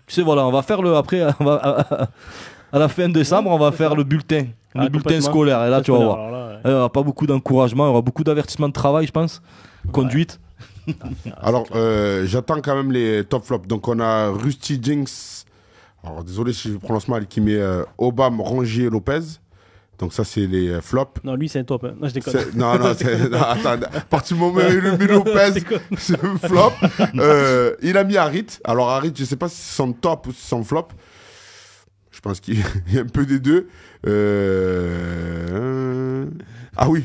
Tu sais, voilà, on va faire le. Après, à la fin décembre, on va faire le bulletin. Le bulletin complètement. scolaire. Et là, tu vas voir. Alors là, ouais. Il n'y aura pas beaucoup d'encouragement, il y aura beaucoup d'avertissements de travail, je pense. Conduite. Alors, j'attends quand même les top flops. Donc, on a Rusty Jinx Alors désolé si je prononce mal, qui met Obama, Rongier, Lopez. Donc ça c'est les flops. Non, lui c'est un top. Hein. Non, je déconne. Non, attends, à partir du moment où il a mis Lopez, c'est un flop. Il a mis Harit. Alors Harit, je sais pas si c'est son top ou si c'est son flop. Je pense qu'il y a un peu des deux. Ah oui,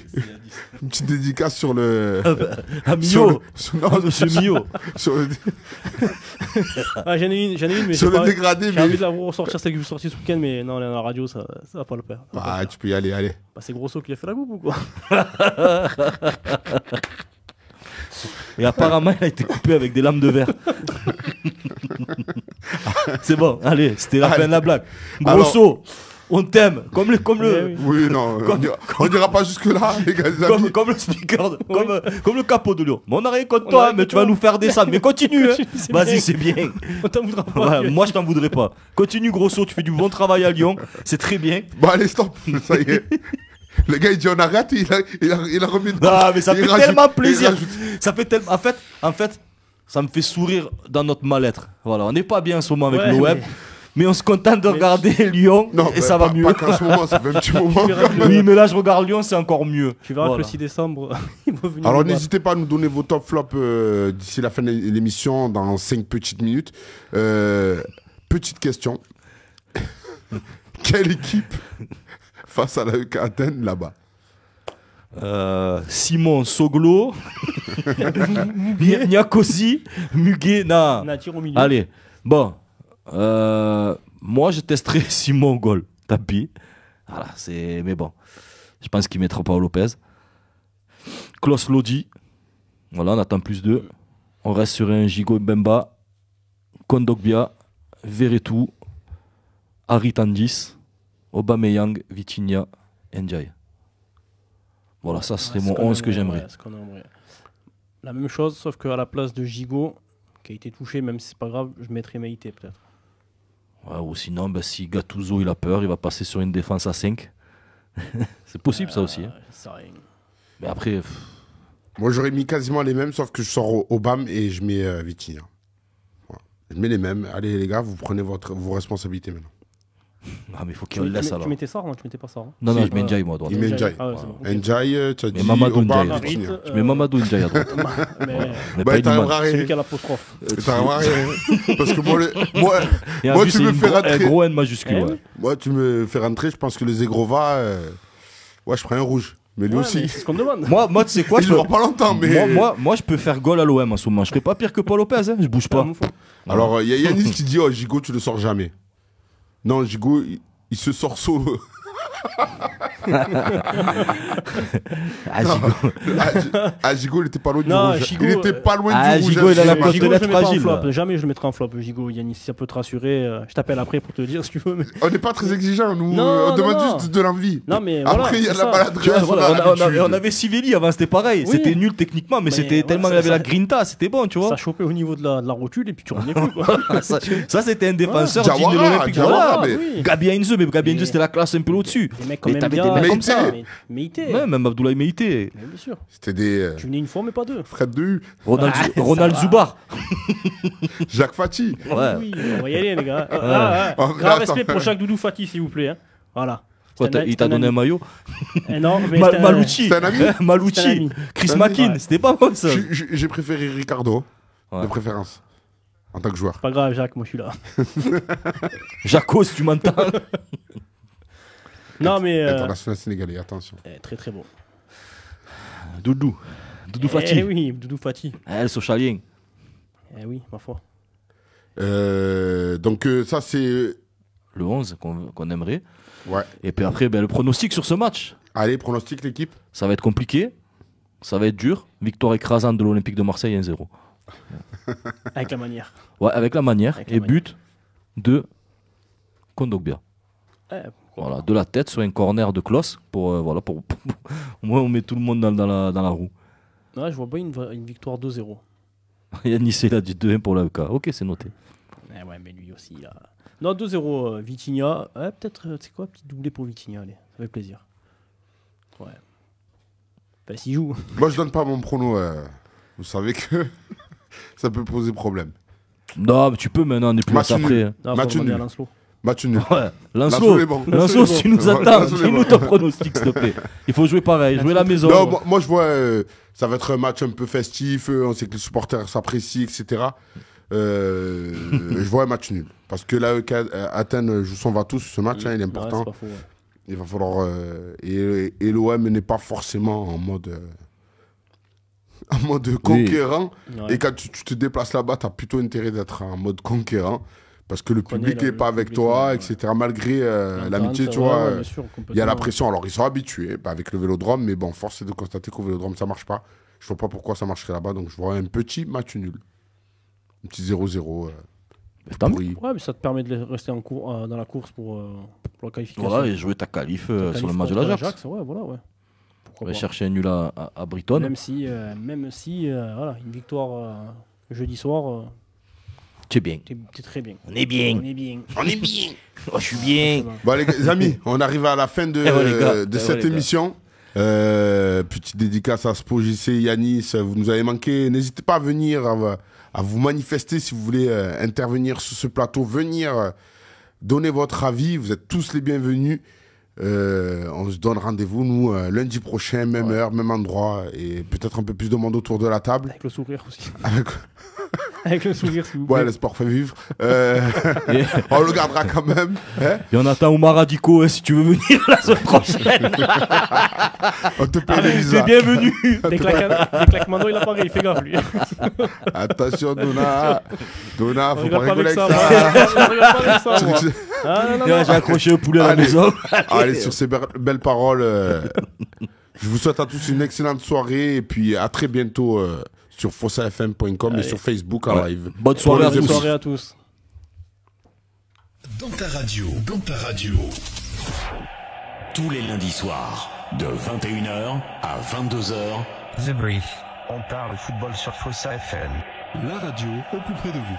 une petite dédicace sur le... Ah, Mio. Non, Monsieur Mio. Sur le, Ah, j'en ai une, mais sur le dégradé. J'ai envie de la ressortir, celle que je suis sortie ce week-end, mais non, la radio, ça va pas le faire. Ah, tu peux y aller, allez. Bah, c'est Grosso qui a fait la coupe ou quoi? Et apparemment, il a été coupé avec des lames de verre. C'est bon, allez, c'était la fin de la blague. Grosso, on t'aime, comme le... Oui, non, on dira pas jusque-là, les gars. Comme le speaker, comme le capot de Lyon. Mais on n'a rien contre toi, mais tu vas nous faire descendre. Mais continue, hein. Vas-y, c'est bien. On t'en voudra pas. Ouais, moi, je t'en voudrais pas. Continue, Grosso, tu fais du bon travail à Lyon. C'est très bien. Bon, allez, stop, ça y est. Le gars, il dit on arrête, il a remis une... Ah, mais ça fait tellement plaisir. Ça fait tellement... En fait, ça me fait sourire dans notre mal-être. Voilà, on n'est pas bien en ce moment avec le web. Mais on se contente de regarder Lyon et ça va mieux. Pas qu'en ce moment, ça fait un petit moment. Oui, mais là, je regarde Lyon, c'est encore mieux. Tu verras que le 6 décembre, il va venir. Alors, n'hésitez pas à nous donner vos top flops d'ici la fin de l'émission, dans 5 petites minutes. Petite question. Quelle équipe face à la EK Athènes là-bas? Simon Soglo, Niakosi, Muguet, tir au milieu. Allez, bon. Moi, je testerai Simon Gol, tapis. Voilà, mais bon, je pense qu'il mettra pas Lopez. Klaus Lodi, voilà, on attend plus d'eux. On reste sur un Gigo Mbemba, Kondogbia, Veretout, Haritandis, Aubameyang, Vitinha, Ndiaye. Voilà, ça serait mon 11 que j'aimerais. La même chose, sauf qu'à la place de Gigot, qui a été touché, même si c'est pas grave, je mettrais Meïté peut-être. Ouais, ou sinon, si Gattuso il a peur, il va passer sur une défense à 5. C'est possible ça aussi. Hein. Mais après... Moi j'aurais mis quasiment les mêmes, sauf que je sors Obama et je mets Vitinha. Voilà. Je mets les mêmes. Allez les gars, vous prenez vos responsabilités maintenant. Ah mais il faut qu'il le laisse alors. Tu mettais ça, non? Tu mettais pas ça, hein? Non, je mets Ndiaye moi à droite. Il met Ndiaye. Ndiaye, tu as dit Obama, Vitinha. Je mets Mamadou Ndiaye à droite. Mais t'arriveras rien. Celui qui a l'apostrophe. T'arriveras rien. Parce que moi tu me fais rentrer. Gros N majuscule. Moi tu me fais rentrer, je pense que le Zegrova, ouais je prends un rouge. Mais lui aussi. C'est ce qu'on demande. Moi tu sais quoi, je ne pas longtemps, mais. Moi je peux faire goal à l'OM en ce moment. Je fais pas pire que Paul Lopez, hein. Je bouge pas. Alors il y a Yanis qui dit oh Gigot tu le sors jamais. Non, Gigot il se sort solo. Gigot il était pas loin du rouge. Il était pas loin du rouge. Gigot il a la côtelette fragile. Jamais je le mettrai en flop. Gigot, Yanis, si ça peut te rassurer, je t'appelle après pour te le dire si tu veux. Mais... On n'est pas très exigeants, nous. On demande juste de l'envie. Non, mais après il y a la maladresse. On avait Sivelli avant, c'était pareil. C'était nul techniquement, mais c'était tellement il avait la grinta, c'était bon, tu vois. Ça chopait au niveau de la rotule et puis tu revenais plus. Ça c'était un défenseur digne de l'Olympique. Gabi Heinze, mais Gabi Heinze c'était la classe un peu au-dessus. Mais t'avais des mecs comme ça. Meïté. Même Abdoulaye Meïté. Bien sûr. C'était des. Tu venais une fois, mais pas deux. Fred de U. Ronald Zoubar. Jacques Fati. Oui, on va y aller, les gars. Grand respect pour Jacques Doudou Fati, s'il vous plaît. Voilà. Il t'a donné un maillot? Non, mais Malouchi. C'était un ami. Malouchi. Chris Mackin. C'était pas bon ça. J'ai préféré Ricardo. De préférence. En tant que joueur. Pas grave, Jacques, moi je suis là. Jaco, si tu m'entends. Non, mais. International sénégalais, attention. Très très beau. Doudou Fati. Oui, Doudou Fati. Le Sochalien. Oui, ma foi. Donc, ça, c'est. Le 11 qu'on aimerait. Ouais. Et puis après, le pronostic sur ce match. Allez, pronostic, l'équipe. Ça va être compliqué. Ça va être dur. Victoire écrasante de l'Olympique de Marseille 1-0. Avec la manière. Ouais, avec la manière. Et but de Kondogbia. Voilà, de la tête sur un corner de Klos. Au moins, on met tout le monde dans la roue. Ouais, je vois pas une victoire 2-0. Yanis, il a dit 2-1 pour l'AEK. Ok, c'est noté. Ouais, mais lui aussi, là. Non, 2-0, Vitinha. Peut-être, c'est quoi, petit doublé pour Vitinha, allez. Ça fait plaisir. Ouais. Enfin, s'il joue. Moi, je donne pas mon prono. Vous savez que ça peut poser problème. Non, mais tu peux maintenant, on est plus Match là nul. après. Non, faut Match demander nul. à Lancelot. Match nul. Ouais, Lancelot Lancelot, est bon. Lancelot, si tu nous Ouais, attends, Lancelot est dis-nous bon. ton pronostic, s'il te plaît. Il faut jouer pareil, jouer la maison. Non, moi je vois, ça va être un match un peu festif, on sait que les supporters s'apprécient, etc. Je vois un match nul. Parce que là, Athènes joue son va tous, ce match, il est important. Ouais, c'est pas faux, ouais. Il va falloir. Et l'OM n'est pas forcément en mode conquérant. Ouais. Et quand tu te déplaces là-bas, tu as plutôt intérêt d'être en mode conquérant. Parce que le public n'est pas avec toi, ouais. etc. Malgré l'amitié, tu Ouais, vois, ouais, bien sûr, il y a la complètement. pression. Alors, ils sont habitués avec le Vélodrome, mais bon, force est de constater qu'au Vélodrome, ça marche pas. Je vois pas pourquoi ça marcherait là-bas, donc je vois un petit match nul. Un petit 0-0. Tant mieux. pourri. Ouais, mais ça te permet de rester dans la course pour la qualification. Voilà, et jouer ta qualif Ta sur le qualif match de contre l'Ajax. Ouais, voilà, ouais. Pourquoi On va pas. chercher un nul à Brighton. Même si voilà, une victoire jeudi soir, Tu es bien. t'es très bien. On est bien. On est bien. On est bien. Oh, je suis bien. Bon, les amis, on arrive à la fin de, Eh ouais, les gars. de Eh cette ouais, les gars. émission. Petite dédicace à Spo, JC, Yanis, vous nous avez manqué. N'hésitez pas à venir, à vous manifester si vous voulez intervenir sur ce plateau, venir donner votre avis. Vous êtes tous les bienvenus. On se donne rendez-vous, nous, lundi prochain, même heure, même endroit, et peut-être un peu plus de monde autour de la table. Avec le sourire aussi. Avec... Avec le sourire, s'il vous plaît. Ouais, le sport fait vivre. On le gardera quand même. Hein, Et on attend Oumar Radico si tu veux venir la semaine prochaine. on te paye les T'es visas. bienvenu. Des claquements d'eau, il a pas il fait gaffe, lui. Attention, Donna. Donna, On faut rigole pas pas rigoler avec avec ça, ça. moi. On rigole pas avec ça, moi. Ah, non, non, J'ai non. accroché au poulet à la Allez. maison. Allez, sur ces belles paroles, je vous souhaite à tous une excellente soirée et puis à très bientôt sur fossafm.com et sur Facebook en live. Bonne soirée à Bonne tous. Bonne soirée à tous. Dans ta radio, dans ta radio. Tous les lundis soirs, de 21h à 22h, The Brief. On parle football sur Fossa FM. La radio au plus près de vous.